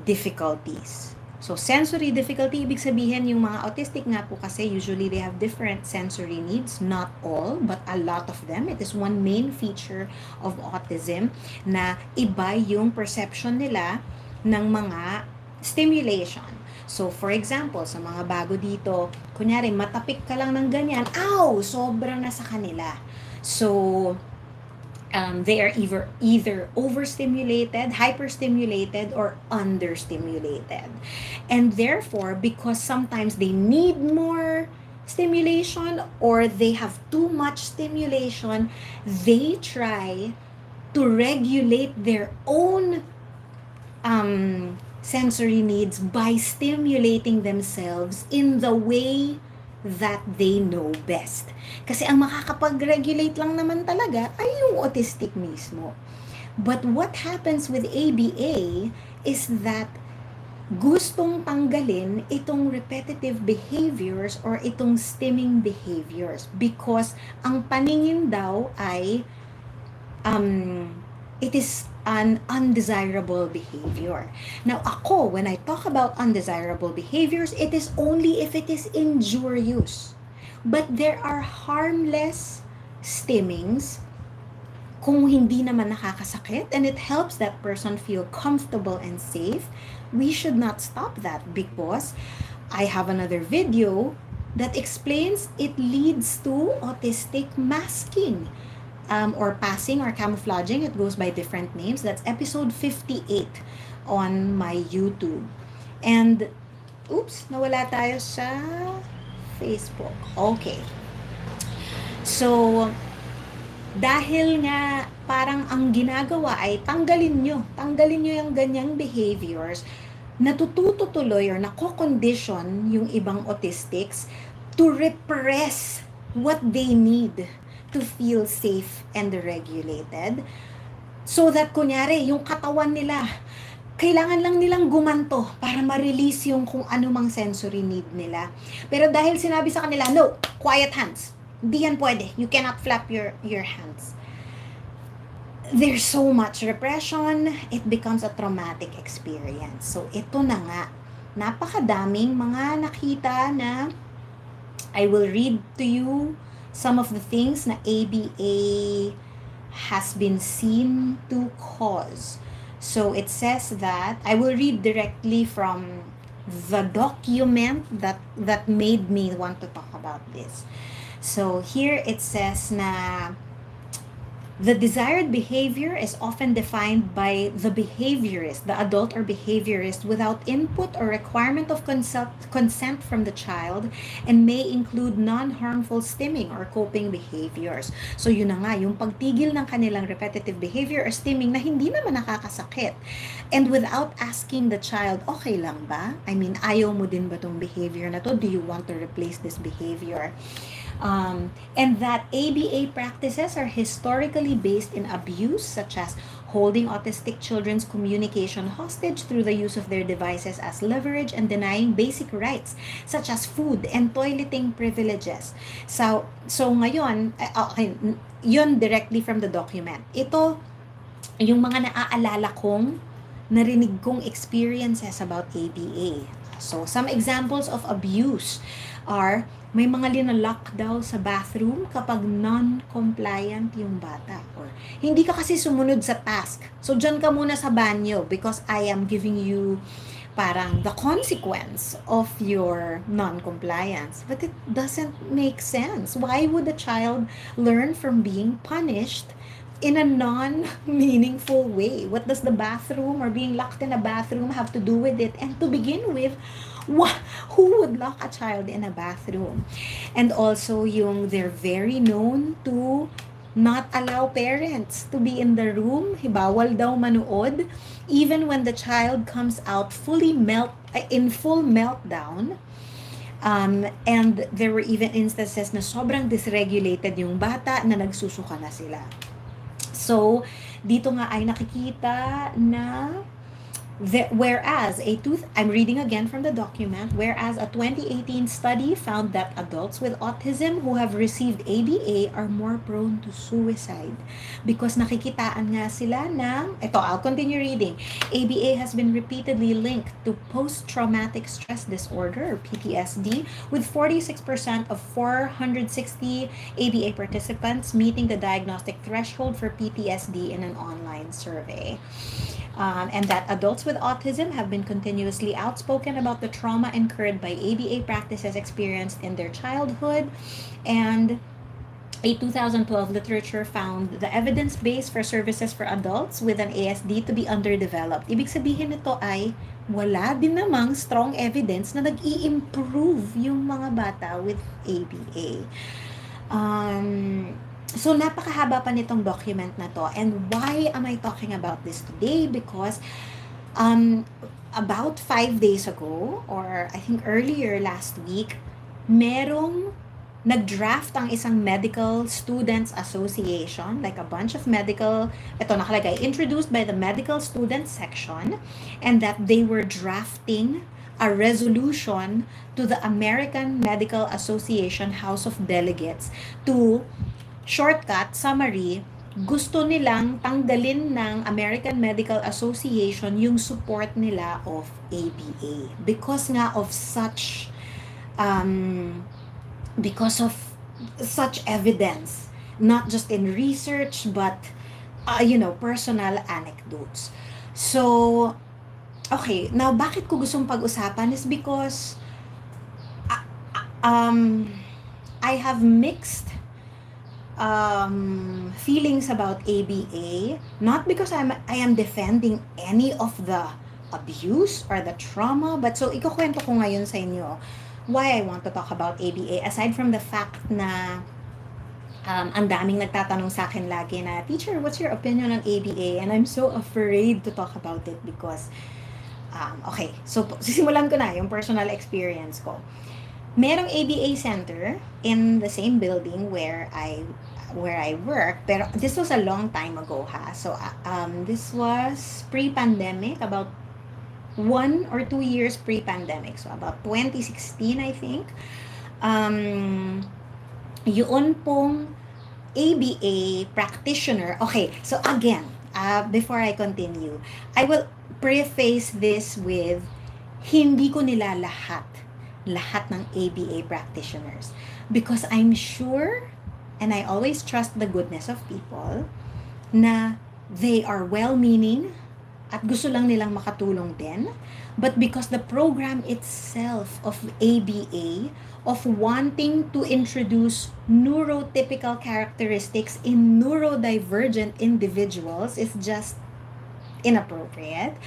difficulties. So, sensory difficulty, ibig sabihin yung mga autistic nga po kasi usually they have different sensory needs, not all, but a lot of them. It is one main feature of autism na iba yung perception nila ng mga stimulation. So, for example, sa mga bago dito, kunyari, matapik ka lang ng ganyan, sobra na sa kanila. So, they are either overstimulated, hyperstimulated, or understimulated. And therefore, because sometimes they need more stimulation or they have too much stimulation, they try to regulate their own sensory needs by stimulating themselves in the way that they know best. Kasi ang makakapag-regulate lang naman talaga ay yung autistic mismo. But what happens with ABA is that gustong tanggalin itong repetitive behaviors or itong stimming behaviors because ang paningin daw ay it is an undesirable behavior. Now, when I talk about undesirable behaviors, it is only if it is injurious. But there are harmless stimmings kung hindi naman nakakasakit and it helps that person feel comfortable and safe. We should not stop that because I have another video that explains it leads to autistic masking. Or passing or camouflaging. It goes by different names. That's episode 58 on my YouTube. And, nawala tayo sa Facebook. Okay. So, dahil nga parang ang ginagawa ay tanggalin nyo yung ganyang behaviors, natututo tuloy or nako-condition yung ibang autistics to repress what they need to feel safe and regulated. So that, kunyari, yung katawan nila, kailangan lang nilang gumanto para ma-release yung kung anumang sensory need nila. Pero dahil sinabi sa kanila, no, quiet hands. Hindi yan pwede. You cannot flap your hands. There's so much repression, it becomes a traumatic experience. So ito na nga, napakadaming mga nakita na I will read to you some of the things na ABA has been seen to cause. So it says that, I will read directly from the document that made me want to talk about this. So here it says na the desired behavior is often defined by the behaviorist, the adult or behaviorist, without input or requirement of consent from the child, and may include non-harmful stimming or coping behaviors. So yun na nga, yung pagtigil ng kanilang repetitive behavior or stimming na hindi naman nakakasakit. And without asking the child, okay lang ba? I mean, ayaw mo din ba tong behavior na to? Do you want to replace this behavior? And that ABA practices are historically based in abuse, such as holding autistic children's communication hostage through the use of their devices as leverage and denying basic rights, such as food and toileting privileges. So ngayon, okay, yun directly from the document. Ito, yung mga naaalala kong, narinig kong experiences about ABA. So, some examples of abuse are, may mga linalock daw sa bathroom kapag non-compliant yung bata. Or, hindi ka kasi sumunod sa task. So, dyan ka muna sa banyo because I am giving you parang the consequence of your non-compliance. But it doesn't make sense. Why would a child learn from being punished in a non-meaningful way? What does the bathroom or being locked in a bathroom have to do with it? And to begin with, who would lock a child in a bathroom? And also, they're very known to not allow parents to be in the room. Bawal daw manood even when the child comes out in full meltdown. And there were even instances na sobrang dysregulated yung bata na nagsusuka na sila. So, dito nga ay nakikita na I'm reading again from the document, whereas a 2018 study found that adults with autism who have received ABA are more prone to suicide because nakikitaan nga sila ng, I'll continue reading. ABA has been repeatedly linked to post-traumatic stress disorder or PTSD, with 46% of 460 ABA participants meeting the diagnostic threshold for PTSD in an online survey. And that adults with autism have been continuously outspoken about the trauma incurred by ABA practices experienced in their childhood. And a 2012 literature found the evidence base for services for adults with an ASD to be underdeveloped. Ibig sabihin nito ay wala din namang strong evidence na nag-i-improve yung mga bata with ABA. So, napakahaba pa nitong document na to. And why am I talking about this today? Because about 5 days ago, or I think earlier last week, merong nag-draft ang isang medical students association, like a bunch of nakalagay, introduced by the medical students section, and that they were drafting a resolution to the American Medical Association House of Delegates to summary, gusto nilang tanggalin ng American Medical Association yung support nila of ABA because of such evidence, not just in research but personal anecdotes. So, okay, now bakit ko gustong pag-usapan is because I have mixed feelings about ABA, not because I am defending any of the abuse or the trauma, but so ikukwento ko ngayon sa inyo why I want to talk about ABA, aside from the fact na ang daming nagtatanong sa akin lagi na, teacher, what's your opinion on ABA? And I'm so afraid to talk about it because okay, so sisimulan ko na yung personal experience ko. Merong ABA center in the same building where I work, pero this was a long time ago so this was pre-pandemic, about 1 or 2 years pre-pandemic, so about 2016 I think. Yun pong ABA practitioner. Okay, so again, before I continue, I will preface this with hindi ko nila lahat ng ABA practitioners because I'm sure, and I always trust the goodness of people, na they are well-meaning, at gusto lang nilang makatulong din. But because the program itself of ABA, of wanting to introduce neurotypical characteristics in neurodivergent individuals is just inappropriate.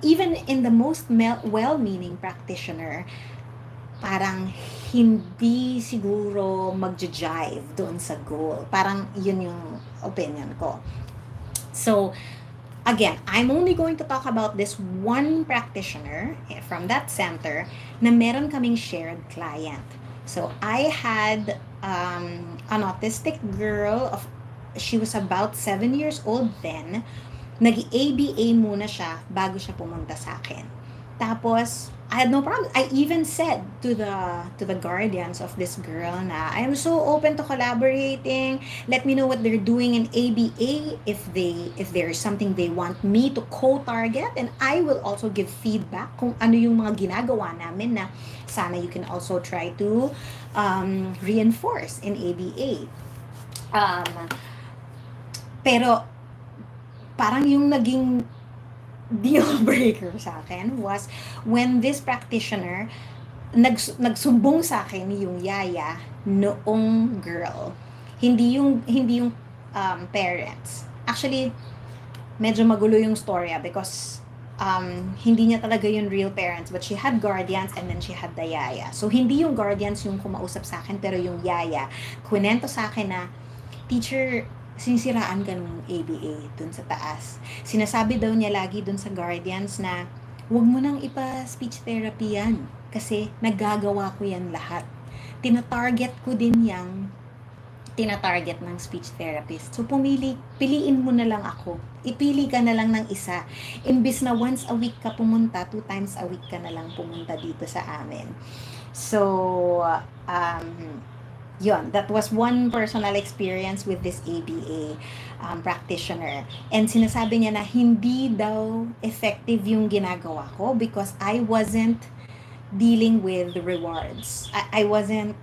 Even in the most well-meaning practitioner, parang hindi siguro magja-jive doon sa goal. Parang yun yung opinion ko. So, again, I'm only going to talk about this one practitioner from that center na meron kaming shared client. So, I had an autistic girl she was about 7 years old then. Nag-ABA muna siya bago siya pumunta sa akin. Tapos, I had no problem. I even said to the guardians of this girl na I am so open to collaborating. Let me know what they're doing in ABA if there's something they want me to co-target, and I will also give feedback kung ano yung mga ginagawa namin na sana you can also try to reinforce in ABA. Pero parang yung naging deal breaker sa akin was when this practitioner nagsumbong sa akin yung yaya noong girl. Hindi yung parents. Actually, medyo magulo yung storya because hindi niya talaga yung real parents, but she had guardians and then she had the yaya. So hindi yung guardians yung kumausap sa akin, pero yung yaya kwento sa akin na, teacher, sinisiraan ka ng ABA dun sa taas. Sinasabi daw niya lagi dun sa guardians na huwag mo nang ipa-speech therapy yan kasi nagagawa ko yan lahat. Tinatarget ko din yang tinatarget ng speech therapist. So piliin mo na lang ako. Ipili ka na lang ng isa. Imbis na once a week ka pumunta, 2 times a week ka na lang pumunta dito sa amin. So, yun, that was one personal experience with this ABA practitioner. And sinasabi niya na hindi daw effective yung ginagawa ko because I wasn't dealing with rewards. I wasn't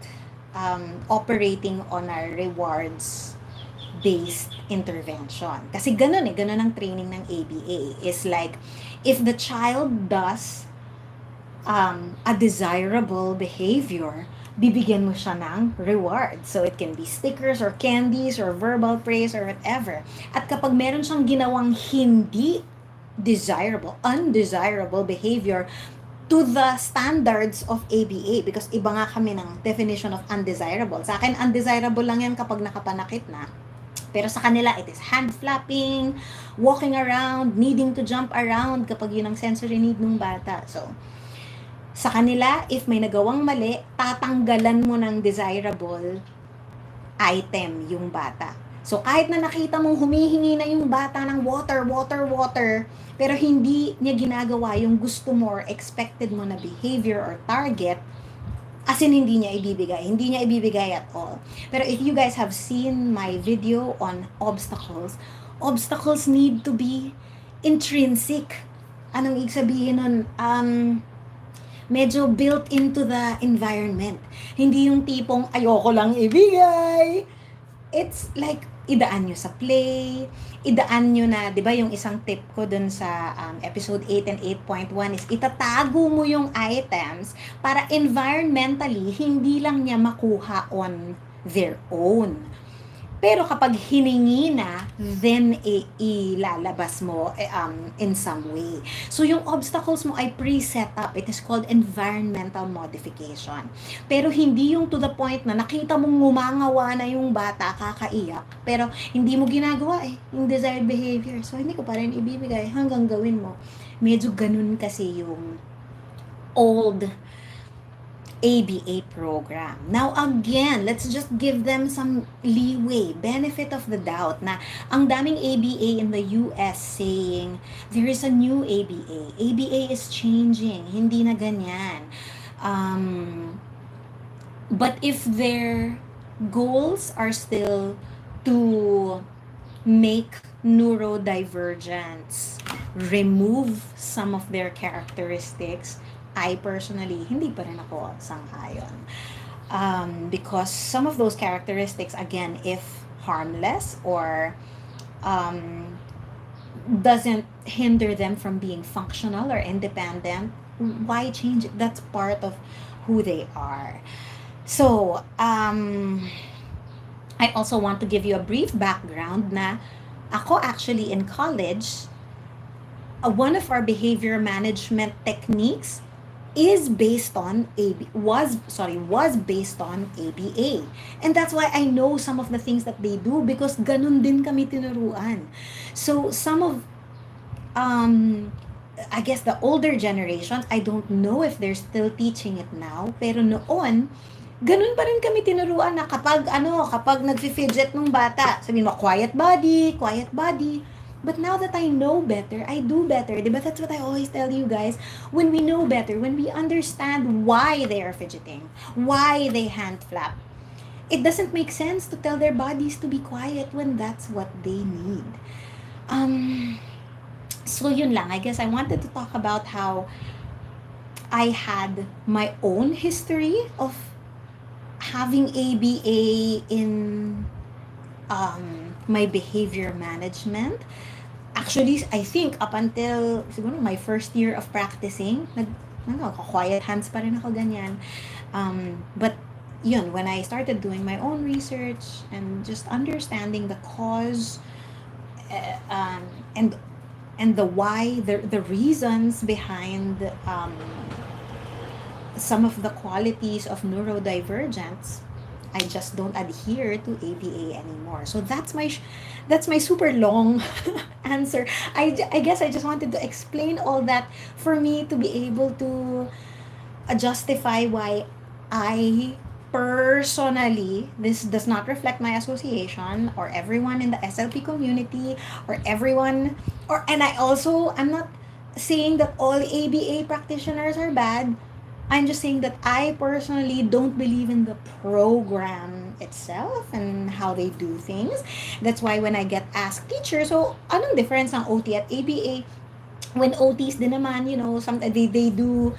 operating on a rewards-based intervention. Kasi ganun ang training ng ABA. Is like, if the child does a desirable behavior, bibigyan mo siya ng reward. So, it can be stickers or candies or verbal praise or whatever. At kapag meron siyang ginawang hindi desirable, undesirable behavior to the standards of ABA, because iba nga kami ng definition of undesirable. Sa akin, undesirable lang yan kapag nakapanakit na. Pero sa kanila, it is hand flapping, walking around, needing to jump around kapag yun ang sensory need ng bata. So, sa kanila, if may nagawang mali, tatanggalan mo ng desirable item yung bata. So, kahit na nakita mong humihingi na yung bata ng water, pero hindi niya ginagawa yung gusto mo or expected mo na behavior or target, as in hindi niya ibibigay at all. Pero if you guys have seen my video on obstacles need to be intrinsic. Anong ibig sabihin nun? Medyo built into the environment. Hindi yung tipong ayoko lang ibigay. It's like, idaan nyo sa play, idaan nyo na, di ba yung isang tip ko dun sa episode 8 and 8.1 is itatago mo yung items para environmentally, hindi lang niya makuha on their own. Pero kapag hiningi na, then ilalabas mo in some way. So yung obstacles mo ay pre-set up. It is called environmental modification. Pero hindi yung to the point na nakita mong ngumangawa na yung bata, kakaiyak, pero hindi mo ginagawa yung desired behavior. So hindi ko pa rin ibibigay hanggang gawin mo. Medyo ganun kasi yung old ABA program. Now again, let's just give them some leeway, benefit of the doubt na ang daming ABA in the US saying there is a new ABA. ABA is changing, hindi na ganyan. But if their goals are still to make neurodivergence, remove some of their characteristics, I personally, hindi pa rin ako sang-ayon. Because some of those characteristics, again, if harmless or doesn't hinder them from being functional or independent, why change it? That's part of who they are. So, I also want to give you a brief background na ako actually in college, one of our behavior management techniques is based on was based on ABA. And that's why I know some of the things that they do because ganun din kami tinuruan. So some of um I guess the older generations, I don't know if they're still teaching it now, pero noon, ganun pa rin kami tinuruan na kapag nagfi-fidget ng bata, sabihin mo, quiet body, quiet body. But now that I know better, I do better. Diba? That's what I always tell you guys. When we know better, when we understand why they are fidgeting, why they hand flap, it doesn't make sense to tell their bodies to be quiet when that's what they need. So yun lang. I guess I wanted to talk about how I had my own history of having ABA in my behavior management. Actually, I think up until siguro my first year of practicing, quiet hands pa rin ako ganyan. But yun, when I started doing my own research and just understanding the cause and the why, the reasons behind some of the qualities of neurodivergence, I just don't adhere to ABA anymore. So that's my super long answer. I guess I just wanted to explain all that for me to be able to justify why I personally, this does not reflect my association or everyone in the SLP community or everyone, and I'm not saying that all ABA practitioners are bad. I'm just saying that I personally don't believe in the program itself and how they do things. That's why when I get asked, teacher, so anong difference ng OT at ABA? When OTs din naman, sometimes they do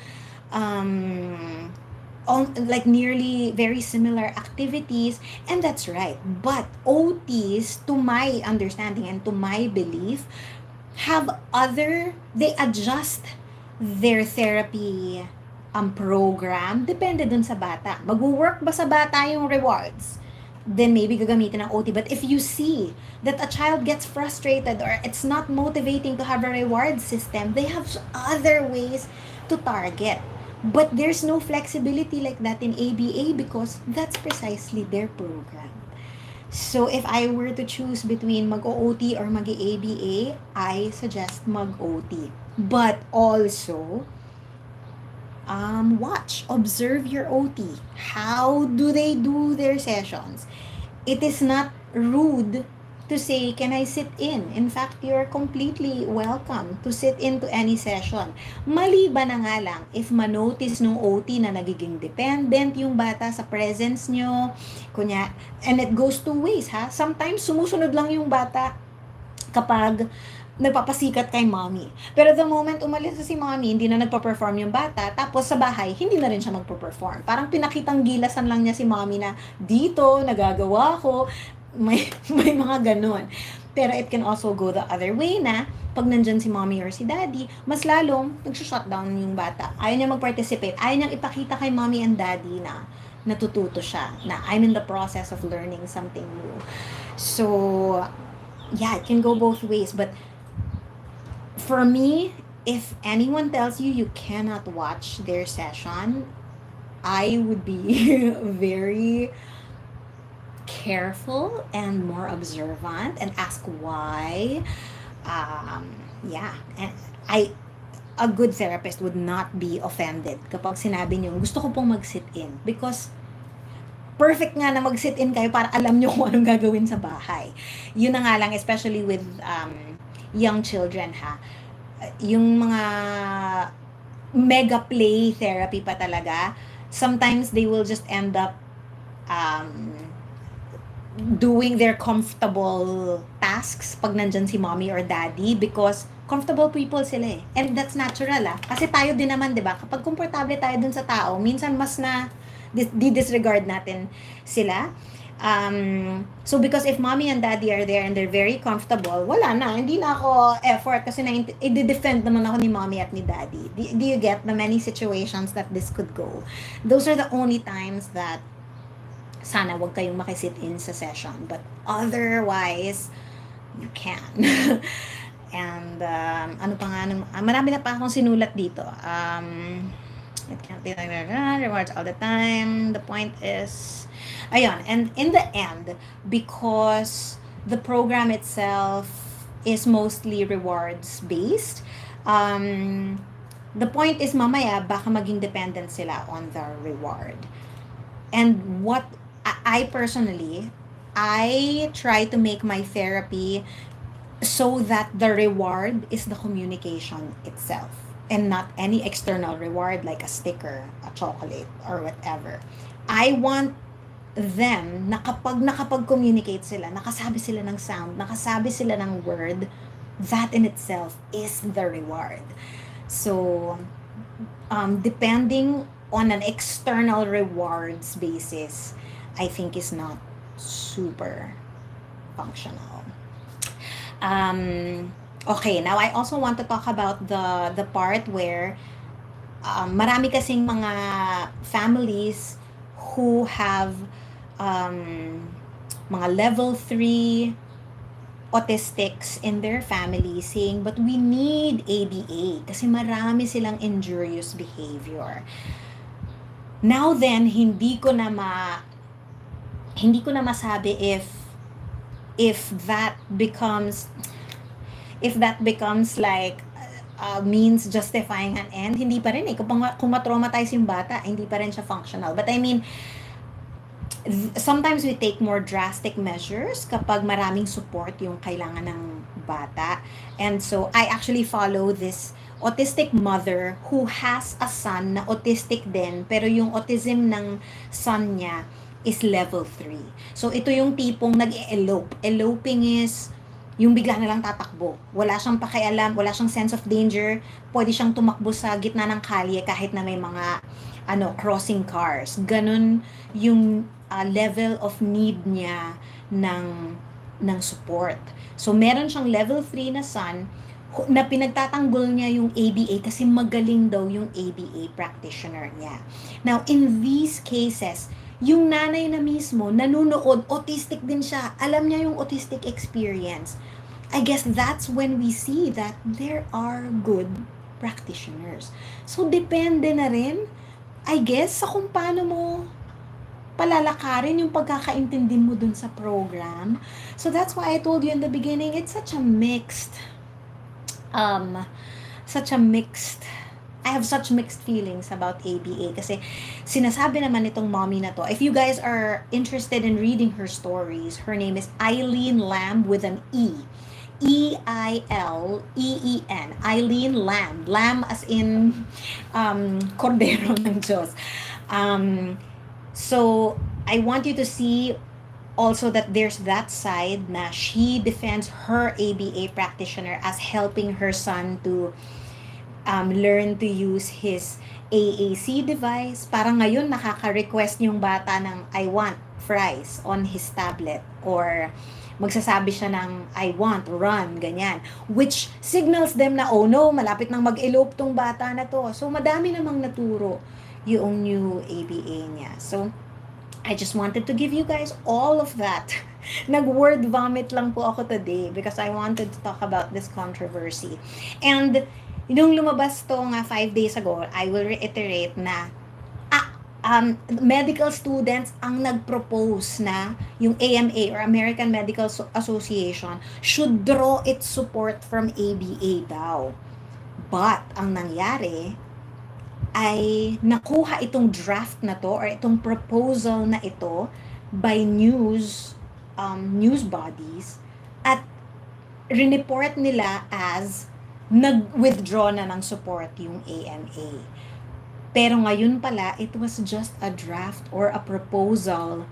like nearly very similar activities, and that's right. But OTs, to my understanding and to my belief, they adjust their therapy program depende dun sa bata. Mag-work ba sa bata yung rewards? Then maybe gagamitin ng OT. But if you see that a child gets frustrated or it's not motivating to have a reward system, they have other ways to target. But there's no flexibility like that in ABA because that's precisely their program. So if I were to choose between mag-OT or mag-ABA, I suggest mag-OT. But also, observe your OT. How do they do their sessions? It is not rude to say, can I sit in? In fact, you're completely welcome to sit into any session. Maliban na nga lang, if manotice nung OT na nagiging dependent yung bata sa presence nyo, and it goes two ways, ha? Sometimes, sumusunod lang yung bata kapag nagpapasikat kay mommy. Pero the moment umalis si mommy, hindi na nagpa-perform yung bata, tapos sa bahay, hindi na rin siya magpa-perform. Parang pinakitang gilasan lang niya si mommy na dito, nagagawa ko, may mga ganon. Pero it can also go the other way na pag nandyan si mommy or si daddy, mas lalong nag-shutdown yung bata. Ayaw niya mag-participate. Ayaw niyang ipakita kay mommy and daddy na natututo siya, na I'm in the process of learning something new. So, yeah, it can go both ways. But for me, if anyone tells you you cannot watch their session, I would be very careful and more observant and ask why. And a good therapist would not be offended kapag sinabi niyo, gusto ko pong mag-sit in, because perfect nga na mag-sit in kayo para alam niyo kung anong gagawin sa bahay. Yun na nga lang, especially with young children, yung mga mega play therapy pa talaga, sometimes they will just end up doing their comfortable tasks pag nandyan si mommy or daddy because comfortable people sila eh. And that's natural Kasi tayo din naman, 'di ba? Kapag komportable tayo dun sa tao, minsan mas na di-disregard natin sila. So because if mommy and daddy are there and they're very comfortable, wala na, hindi na ako effort kasi i-defend naman ako ni mommy at ni daddy. Do you get the many situations that this could go? Those are the only times that sana wag kayong makisit in sa session. But otherwise, you can. And ano pa nga, marami na pa akong sinulat dito. It can't be like that, rewards all the time. The point is, ayun, and in the end, because the program itself is mostly rewards based, the point is mamaya baka maging dependent sila on the reward. And what I personally, I try to make my therapy so that the reward is the communication itself and not any external reward like a sticker, a chocolate, or whatever. I want them na kapag nakapag-communicate sila, nakasabi sila ng sound, nakasabi sila ng word, that in itself is the reward. So, depending on an external rewards basis, I think is not super functional. Okay, now I also want to talk about the part where marami kasing mga families who have mga level 3 autistics in their family saying, but we need ABA kasi marami silang injurious behavior. Now then, hindi ko na masabi if that becomes like means justifying an end. Hindi pa rin eh. Kung ma-traumatize yung bata, hindi pa rin siya functional. But I mean, sometimes we take more drastic measures kapag maraming support yung kailangan ng bata. And so, I actually follow this autistic mother who has a son na autistic din, pero yung autism ng son niya is level 3. So, ito yung tipong nag-elope. Eloping is yung bigla na lang tatakbo. Wala siyang pakialam, wala siyang sense of danger. Pwede siyang tumakbo sa gitna ng kalye kahit na may mga crossing cars. Ganun yung level of need niya ng support. So, meron siyang level 3 na son na pinagtatanggol niya yung ABA kasi magaling daw yung ABA practitioner niya. Now, in these cases, yung nanay na mismo, nanunood, autistic din siya. Alam niya yung autistic experience. I guess that's when we see that there are good practitioners. So, depende na rin, I guess, sa kung paano mo palalakarin yung pagkakaintindi mo dun sa program. So, that's why I told you in the beginning, it's such a mixed, I have such mixed feelings about ABA kasi sinasabi naman itong mommy na to. If you guys are interested in reading her stories, her name is Eileen Lamb with an E. E-I-L-E-E-N. Eileen Lamb. Lamb as in Cordero ng Diyos. So, I want you to see also that there's that side na she defends her ABA practitioner as helping her son to learn to use his AAC device. Parang ngayon nakaka-request yung bata ng I want fries on his tablet or magsasabi siya ng I want run, ganyan. Which signals them na oh no, malapit nang mag-elope tong bata na to. So madami namang naturo yung new ABA niya. So I just wanted to give you guys all of that. Nag-word vomit lang po ako today because I wanted to talk about this controversy. And nung lumabas to nga 5 days ago, I will reiterate na medical students ang nag-propose na yung AMA or American Medical Association should draw its support from ABA daw. But ang nangyari ay nakuha itong draft na to or itong proposal na ito by news bodies at rineport nila as nag-withdraw na ng support yung AMA. Pero ngayon pala, it was just a draft or a proposal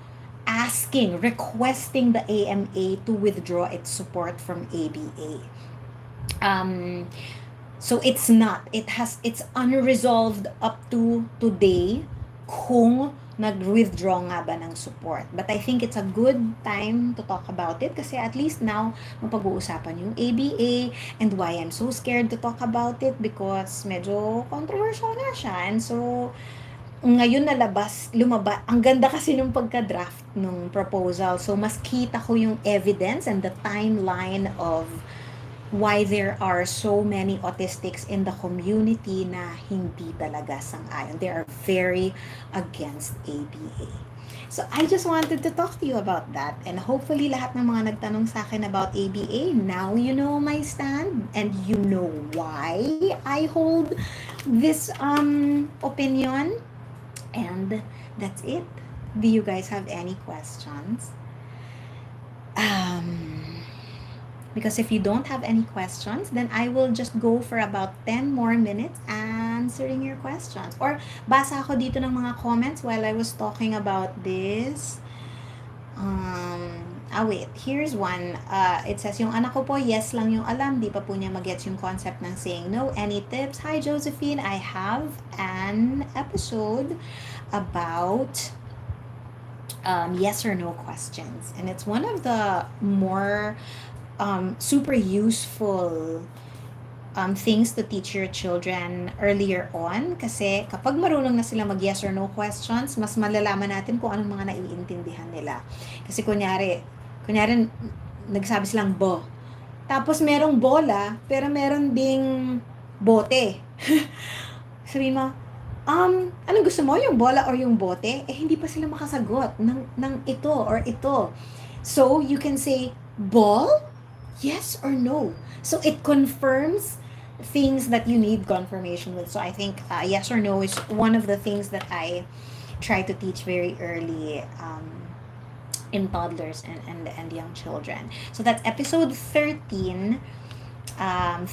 requesting the AMA to withdraw its support from ABA. So it's not. It's unresolved up to today kung nag-withdraw nga ba ng support. But I think it's a good time to talk about it kasi at least now, mapag-uusapan yung ABA and why I'm so scared to talk about it because medyo controversial nga siya. And so, ngayon ang ganda kasi nung pagka-draft nung proposal. So, mas kita ko yung evidence and the timeline of why there are so many autistics in the community na hindi talaga sang-ayon. They are very against ABA. So, I just wanted to talk to you about that. And hopefully, lahat ng mga nagtanong sa akin about ABA, now you know my stand and you know why I hold this opinion. And that's it. Do you guys have any questions? Because if you don't have any questions, then I will just go for about 10 more minutes answering your questions. Or basa ako dito ng mga comments while I was talking about this. Wait. Here's one. It says, yung anak ko po, yes lang yung alam. Di pa po niya mag-gets yung concept ng saying no. Any tips? Hi, Josephine. I have an episode about yes or no questions. And it's one of the more super useful things to teach your children earlier on kasi kapag marunong na sila mag yes or no questions, mas malalaman natin kung anong mga naiintindihan nila. Kasi kunyari nagsabi silang bo. Tapos merong bola, pero meron ding bote. Sabihin mo, anong gusto mo? Yung bola or yung bote? Hindi pa sila makasagot ng ito or ito. So, you can say, ball? Yes or no? So it confirms things that you need confirmation with. So I think yes or no is one of the things that I try to teach very early in toddlers and young children. So that's episode 13.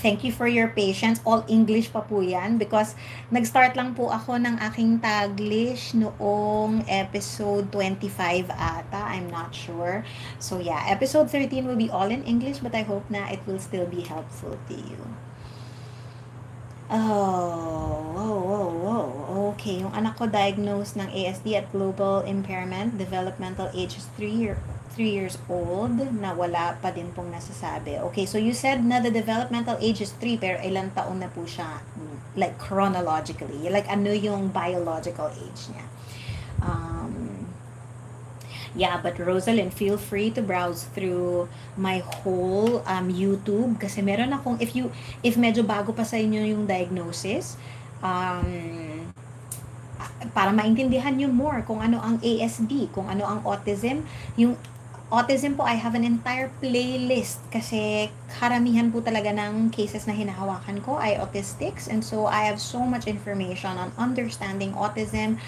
Thank you for your patience. All English pa po yan because nag-start lang po ako ng aking Taglish noong episode 25 ata. I'm not sure. So yeah, episode 13 will be all in English but I hope na it will still be helpful to you. Okay, yung anak ko diagnosed ng ASD at global impairment, developmental age is 3 years old, na wala pa din pong nasasabi. Okay, so you said na the developmental age is 3, pero ilang taon na po siya, like chronologically, like ano yung biological age niya. Yeah, but Rosalind, feel free to browse through my whole YouTube kasi meron akong, if medyo bago pa sa inyo yung diagnosis, para maintindihan nyo more kung ano ang ASD, kung ano ang autism. Yung autism po, I have an entire playlist kasi karamihan po talaga ng cases na hinahawakan ko ay autistics, and so I have so much information on understanding autism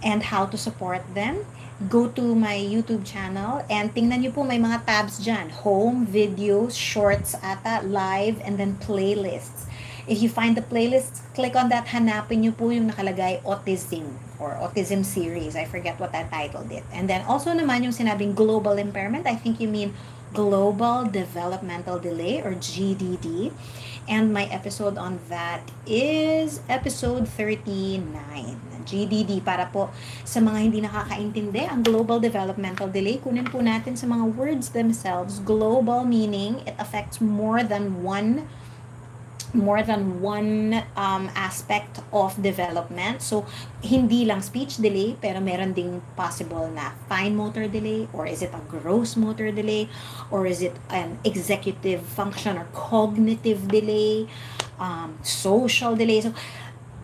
and how to support them. Go to my YouTube channel and tingnan nyo po, may mga tabs dyan. Home, videos, shorts ata, live, and then playlists. If you find the playlist, click on that, hanapin nyo po yung nakalagay autism or autism series. I forget what I titled it. And then also naman yung sinabing global impairment, I think you mean global developmental delay or GDD. And my episode on that is episode 39. GDD, para po sa mga hindi nakakaintindi, ang global developmental delay, kunin po natin sa mga words themselves. Global meaning it affects more than one aspect of development. So, hindi lang speech delay, pero meron ding possible na fine motor delay, or is it a gross motor delay, or is it an executive function or cognitive delay, social delay. So,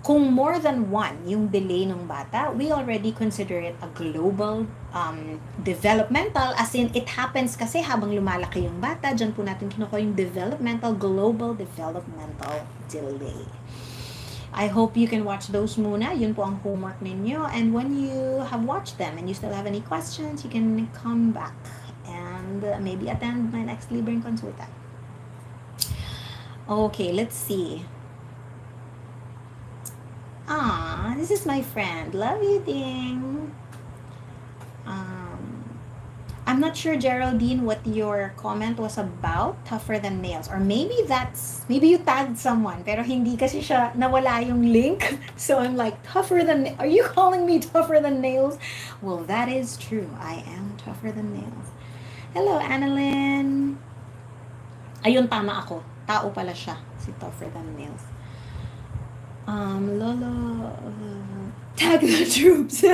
kung more than one yung delay ng bata, we already consider it a global developmental, as in it happens kasi habang lumalaki yung bata, dyan po natin kinukuha yung global developmental delay. I hope you can watch those muna. Yun po ang homework ninyo. And when you have watched them and you still have any questions, you can come back and maybe attend my next Libreng Konsulta. Okay, let's see. This is my friend. Love you, Ding. I'm not sure, Geraldine, what your comment was about, tougher than nails. Or maybe you tagged someone, pero hindi kasi siya, nawala yung link. So I'm like, are you calling me tougher than nails? Well, that is true. I am tougher than nails. Hello, Annalyn. Ayun, tama ako. Tao pala siya. Si tougher than nails. Lolo, tag the troops.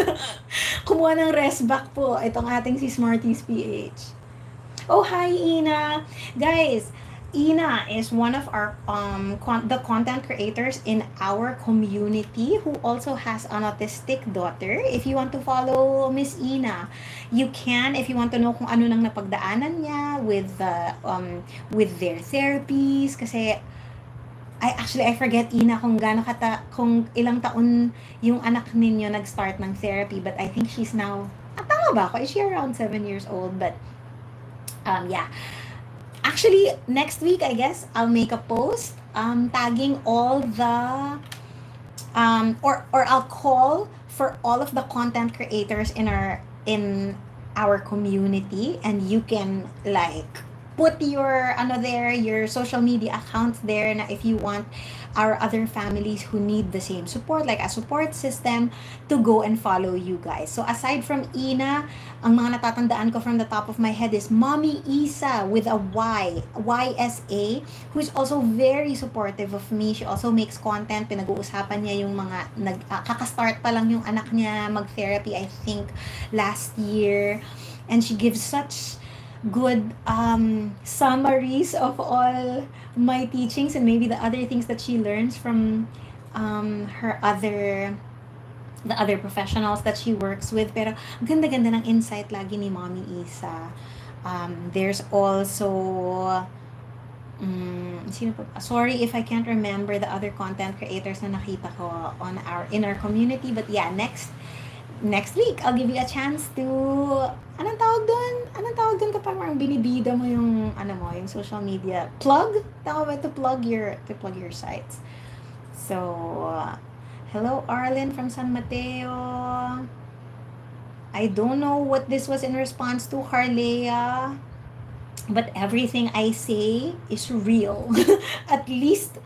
Kumuha ng rest back po. Itong ating si Smarties PH. Oh, hi, Ina. Guys, Ina is one of our the content creators in our community who also has an autistic daughter. If you want to follow Miss Ina, you can. If you want to know kung ano nang napagdaanan niya with their therapies, kasi I forget, Ina, kung kung ilang taon yung anak ninyo nag-start ng therapy, but I think she's now, tama ba ako? Is she around 7 years old? But, yeah. Actually, next week, I guess, I'll make a post, tagging all the, or I'll call for all of the content creators in our community, and you can, like, put your your social media accounts there na if you want our other families who need the same support, like a support system, to go and follow you guys. So aside from Ina, ang mga natatandaan ko from the top of my head is Mommy Isa with a YSA, who is also very supportive of me. She also makes content. Pinag-uusapan niya yung mga kakastart pa lang yung anak niya mag-therapy, I think last year, and she gives such good summaries of all my teachings and maybe the other things that she learns from the other professionals that she works with. Pero ang ganda-ganda ng insight lagi ni Mommy Isa. There's also sorry if I can't remember the other content creators na nakita ko in our community, but yeah, next week, I'll give you a chance to, anong tawag doon kapag parang binibida mo yung, yung social media? Plug? Tawag ba to plug your sites? So, hello, Arlen from San Mateo. I don't know what this was in response to, Harlea, but everything I say is real. At least,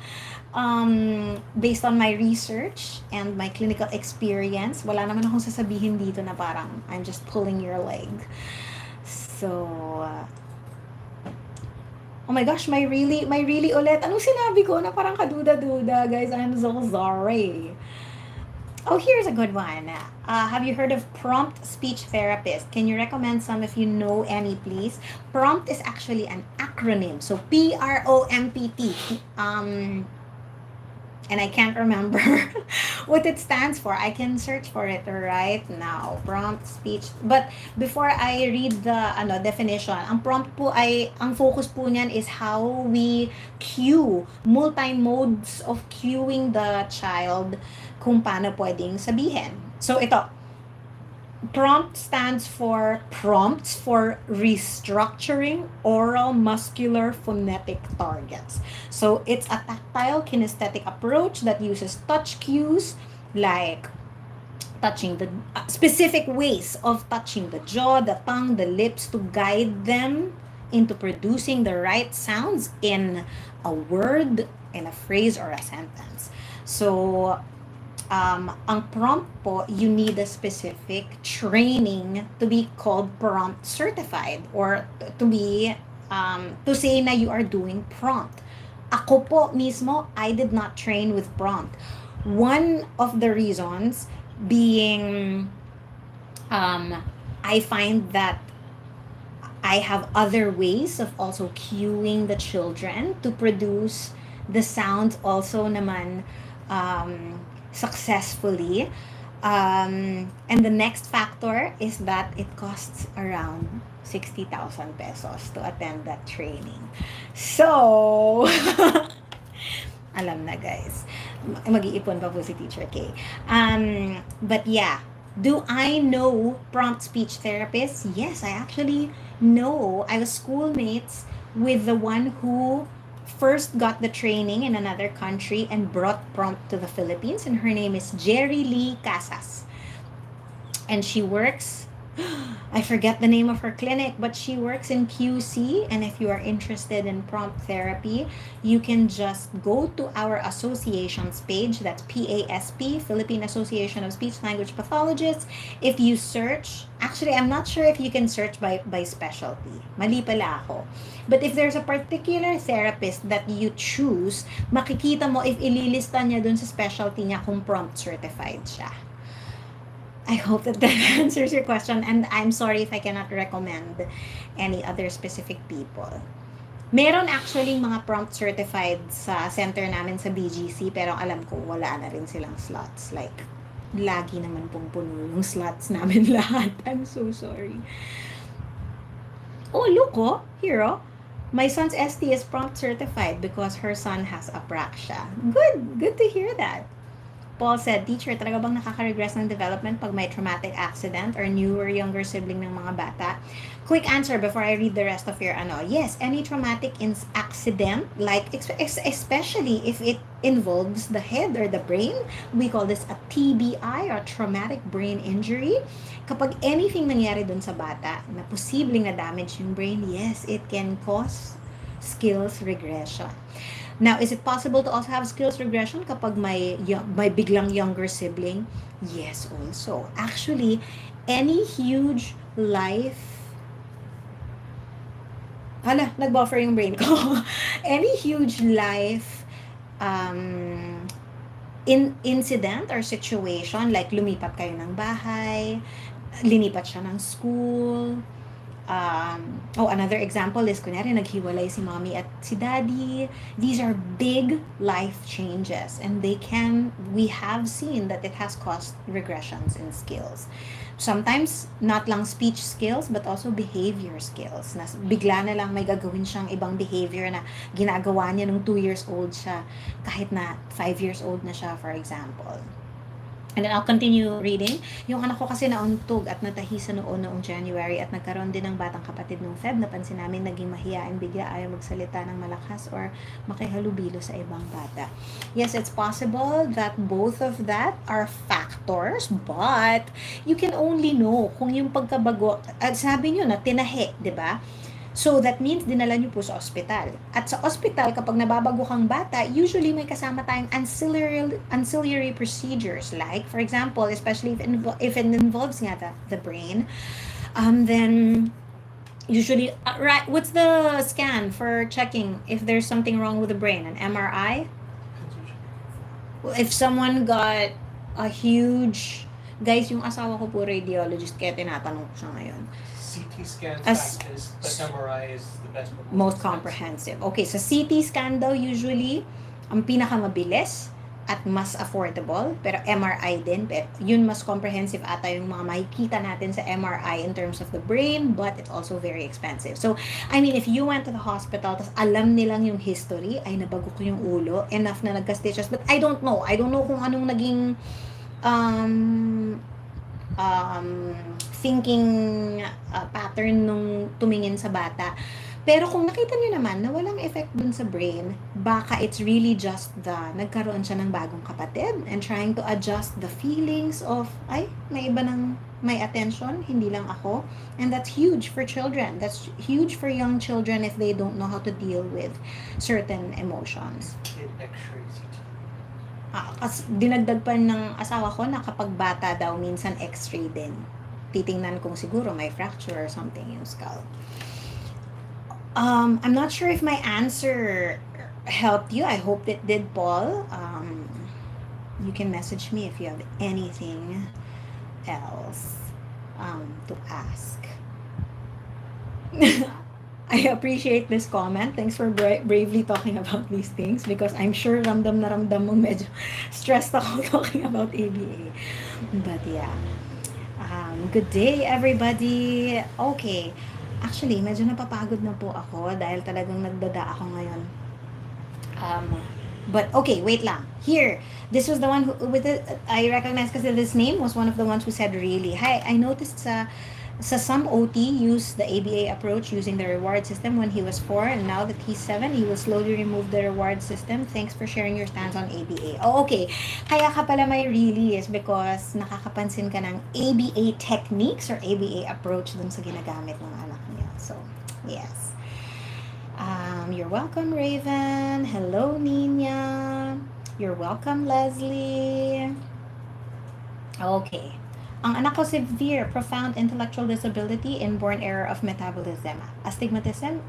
based on my research and my clinical experience, wala naman akong sasabihin dito na parang I'm just pulling your leg. So, oh my gosh, may really ulit. Anong sinabi ko na parang kaduda-duda, guys? I'm so sorry. Oh, here's a good one. Have you heard of prompt speech therapist? Can you recommend some if you know any, please? Prompt is actually an acronym. So, PROMPT. And I can't remember what it stands for. I can search for it right now. Prompt speech. But before I read the definition, ang prompt po ang focus po niyan is how we cue, multi-modes of cueing the child kung paano pwedeng sabihin. So ito, prompt stands for prompts for restructuring oral muscular phonetic targets. So it's a tactile kinesthetic approach that uses touch cues like touching the specific ways of touching the jaw, the tongue, the lips to guide them into producing the right sounds in a word, in a phrase, or a sentence. So ang prompt po, you need a specific training to be called prompt certified or to be to say na you are doing prompt. Ako po mismo, I did not train with prompt. One of the reasons being I find that I have other ways of also cueing the children to produce the sounds also naman successfully. And the next factor is that it costs around 60,000 pesos to attend that training. So, alam na guys, mag-iipon pa po si Teacher Kaye. But yeah, do I know prompt speech therapists? Yes, I actually know. I was schoolmates with the one who first got the training in another country and brought prompt to the Philippines, and her name is Jerry Lee Casas. And she works I forget the name of her clinic, but she works in QC. And if you are interested in prompt therapy, you can just go to our association's page. That's PASP, Philippine Association of Speech-Language Pathologists. If you search, actually, I'm not sure if you can search by specialty. Mali pala ako. But if there's a particular therapist that you choose, makikita mo if ililista niya dun sa specialty niya kung prompt certified siya. I hope that answers your question, and I'm sorry if I cannot recommend any other specific people. Meron actually mga prompt certified sa center namin sa BGC, pero alam ko wala na rin silang slots. Like, lagi naman pong puno yung slots namin lahat. I'm so sorry. Oh, look, oh, here, oh. My son's ST is prompt certified because her son has apraxia. Good to hear that. Paul said, teacher, talaga bang nakaka-regress ng development pag may traumatic accident or newer younger sibling ng mga bata? Quick answer before I read the rest of your yes, any traumatic accident, like especially if it involves the head or the brain, we call this a TBI or traumatic brain injury. Kapag anything nangyari dun sa bata na posibleng na damage yung brain, yes, it can cause skills regression. Now, is it possible to also have skills regression kapag may biglang younger sibling? Yes, also. Actually, any huge life... nag-buffer yung brain ko. Any huge life incident or situation, like lumipat kayo ng bahay, linipat siya ng school, another example is, kunyari, naghiwalay si mommy at si daddy. These are big life changes, and we have seen that it has caused regressions in skills. Sometimes, not lang speech skills, but also behavior skills. Na bigla na lang may gagawin siyang ibang behavior na ginagawa niya nung 2 years old siya, kahit na 5 years old na siya, for example. And then I'll continue reading. Yung anak ko kasi nauntog at natahisa noong January at nagkaroon din ng batang kapatid nung Feb. Napansin namin naging mahiyain bigla, ayaw magsalita ng malakas or makihalubilo sa ibang bata. Yes, it's possible that both of that are factors, but you can only know kung yung pagkabago, sabi nyo na tinahe, di ba? So, that means dinala nyo po sa ospital. At sa ospital, kapag nababago kang bata, usually may kasama tayong ancillary procedures. Like, for example, especially if it involves nga the brain, then usually, right, what's the scan for checking if there's something wrong with the brain? An MRI? If someone got a huge... Guys, yung asawa ko po radiologist, kaya tinatanong ko siya ngayon. CT scan practice, but MRI is the best. Most comprehensive. Okay, sa CT scan daw usually, ang pinakamabilis at mas affordable, pero MRI din, pero yun mas comprehensive ata yung mga makikita natin sa MRI in terms of the brain, but it's also very expensive. So, I mean, if you went to the hospital, tas alam nilang yung history, ay nabago ko yung ulo, enough na nagka-stitches, but I don't know kung anong naging thinking pattern nung tumingin sa bata. Pero kung nakita niyo naman na walang effect dun sa brain, baka it's really just nagkaroon siya ng bagong kapatid and trying to adjust the feelings of, may iba nang may attention, hindi lang ako. And that's huge for children. That's huge for young children if they don't know how to deal with certain emotions. Dinagdag pa ng asawa ko na kapag bata daw, minsan x-ray din. Titingnan kung siguro may fracture or something yung skull. I'm not sure if my answer helped you. I hope it did, Paul. You can message me if you have anything else to ask. I appreciate this comment. Thanks for bravely talking about these things because I'm sure ramdam na ramdam mo medyo stressed ako talking about ABA. But yeah. Good day, everybody. Okay. Actually, medyo napapagod na po ako dahil talagang nagdada ako ngayon. But okay, wait lang. Here, this was the one who, I recognize because this name was one of the ones who said really. Hi, I noticed sa some OT used the ABA approach using the reward system when he was 4, and now that he's 7, he will slowly remove the reward system. Thanks for sharing your stance on ABA. Oh, okay. Kaya ka pala may really is because nakakapansin ka ng ABA techniques or ABA approach dun sa ginagamit ng anak niya. So, yes. You're welcome, Raven. Hello, Nina. You're welcome, Leslie. Okay. Ang anak ko severe, profound intellectual disability, inborn error of metabolism, astigmatism,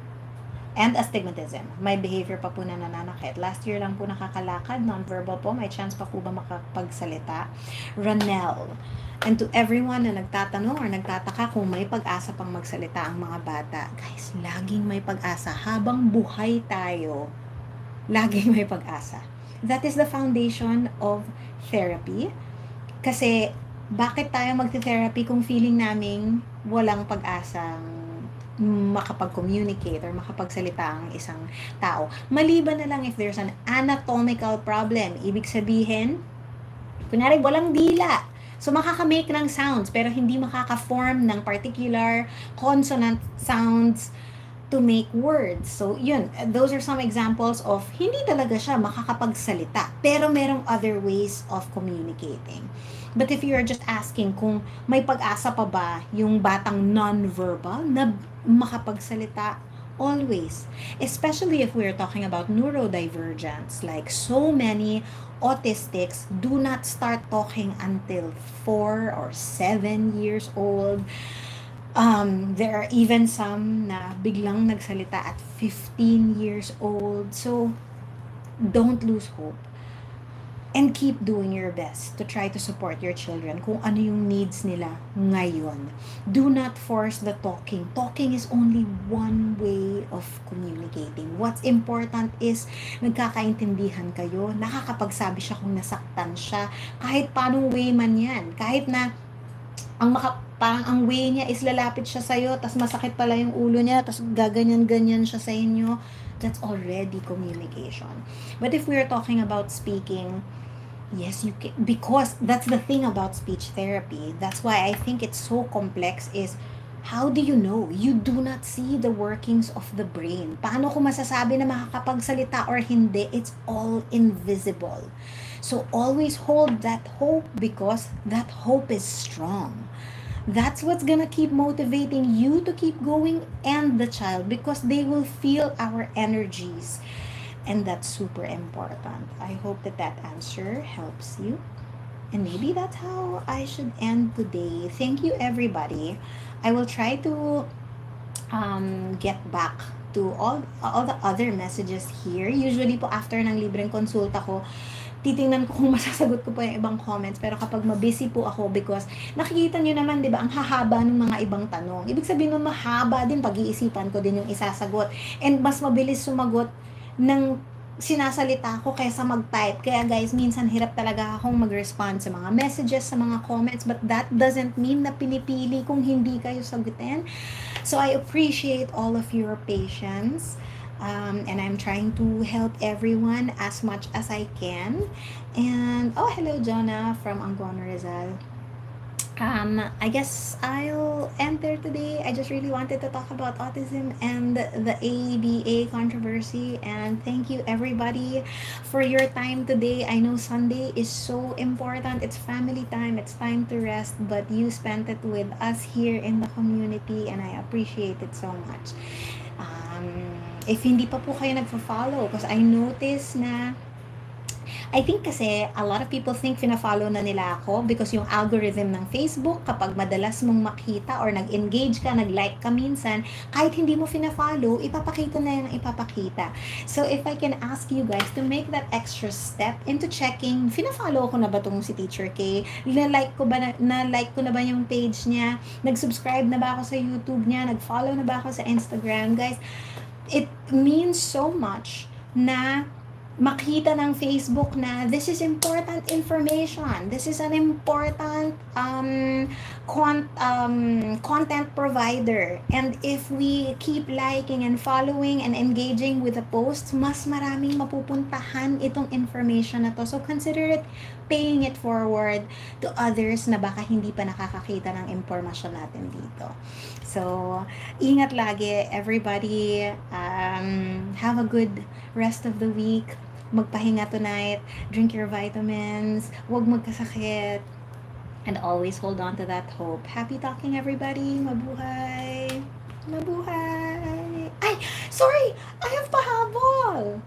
and astigmatism. May behavior pa po na nananakit. Last year lang po nakakalakad, non-verbal po. May chance pa po ba makapagsalita? Ranel. And to everyone na nagtatanong or nagtataka kung may pag-asa pang magsalita ang mga bata, guys, laging may pag-asa. Habang buhay tayo, laging may pag-asa. That is the foundation of therapy. Kasi, bakit tayo magte-therapy kung feeling naming walang pag-asang makapag-communicate or makapagsalita ang isang tao? Maliban na lang if there's an anatomical problem. Ibig sabihin, kunyari walang dila. So, makaka-make ng sounds pero hindi makaka-form ng particular consonant sounds to make words. So, yun. Those are some examples of hindi talaga siya makakapagsalita. Pero merong other ways of communicating. But if you're just asking kung may pag-asa pa ba yung batang non-verbal na makapagsalita, always. Especially if we're talking about neurodivergence. Like so many autistics do not start talking until 4 or 7 years old. There are even some na biglang nagsalita at 15 years old. So, don't lose hope. And keep doing your best to try to support your children kung ano yung needs nila ngayon. Do not force the talking. Talking is only one way of communicating. What's important is nagkakaintindihan kayo, nakakapagsabi siya kung nasaktan siya, kahit paanong way man yan. Kahit na parang ang way niya is lalapit siya sa'yo, tas masakit pala yung ulo niya, tas gaganyan-ganyan siya sa inyo, that's already communication. But if we're talking about speaking, yes, you can, because that's the thing about speech therapy. That's why I think it's so complex is, how do you know? You do not see the workings of the brain. Paano ko masasabi na makakapagsalita or hindi? It's all invisible. So always hold that hope because that hope is strong. That's what's gonna keep motivating you to keep going and the child because they will feel our energies. And that's super important. I hope that answer helps you. And maybe that's how I should end today. Thank you, everybody. I will try to get back to all the other messages here. Usually po after ng libreng konsulta ko, titingnan ko kung masasagot ko pa yung ibang comments. Pero kapag mabusy po ako because nakikita nyo naman, di ba, ang hahaba ng mga ibang tanong. Ibig sabihin nun, mahaba din, pag-iisipan ko din yung isasagot. And mas mabilis sumagot ng sinasalita ko kaysa mag-type. Kaya guys, minsan hirap talaga akong mag-respond sa mga messages, sa mga comments, but that doesn't mean na pinipili kung hindi kayo sagutin. So I appreciate all of your patience. And I'm trying to help everyone as much as I can. And, oh, hello, Jonah from Angono, Rizal. I guess I'll end there today. I just really wanted to talk about autism and the ABA controversy. And thank you, everybody, for your time today. I know Sunday is so important. It's family time. It's time to rest. But you spent it with us here in the community. And I appreciate it so much. If hindi pa po kayo nagfo-follow, because I noticed na I think kasi a lot of people think fina-follow na nila ako because yung algorithm ng Facebook, kapag madalas mong makita or nag-engage ka, nag-like ka minsan, kahit hindi mo fina-follow, ipapakita na yung ipapakita. So if I can ask you guys to make that extra step into checking, fina-follow ko na ba tong si Teacher Kaye? Na-like ko na ba yung page niya? Nag-subscribe na ba ako sa YouTube niya? Nag-follow na ba ako sa Instagram? Guys, it means so much na makita ng Facebook na this is important information. This is an important content provider. And if we keep liking and following and engaging with the posts, mas maraming mapupuntahan itong information na to. So consider it paying it forward to others na baka hindi pa nakakakita ng impormasyon natin dito. So, ingat lagi, everybody. Have a good rest of the week. Magpahinga tonight. Drink your vitamins. Huwag magkasakit. And always hold on to that hope. Happy talking, everybody. Mabuhay. Mabuhay. Ay, sorry! I have pahabol!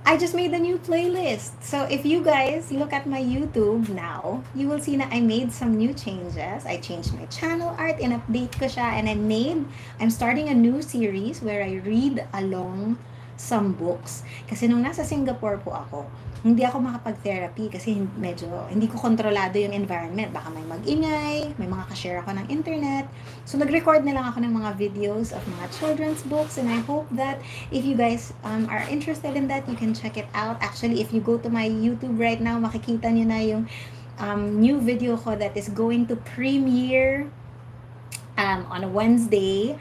I just made a new playlist. So if you guys look at my YouTube now, you will see that I made some new changes. I changed my channel art, in-update ko siya, and I'm starting a new series where I read along some books. Kasi nung nasa Singapore po ako, hindi ako makapag-therapy kasi medyo hindi ko kontrolado yung environment. Baka may mag-ingay, may mga ka-share ako ng internet. So nag-record na lang ako ng mga videos of mga children's books, and I hope that if you guys are interested in that, you can check it out. Actually, if you go to my YouTube right now, makikita nyo na yung new video ko that is going to premiere on a Wednesday.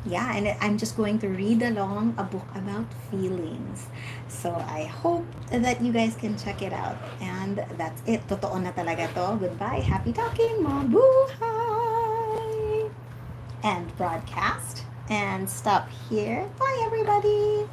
Yeah, and I'm just going to read along a book about feelings. So I hope that you guys can check it out. And that's it. Totoo na talaga to. Goodbye. Happy talking. Mabuhay! And broadcast. And stop here. Bye, everybody.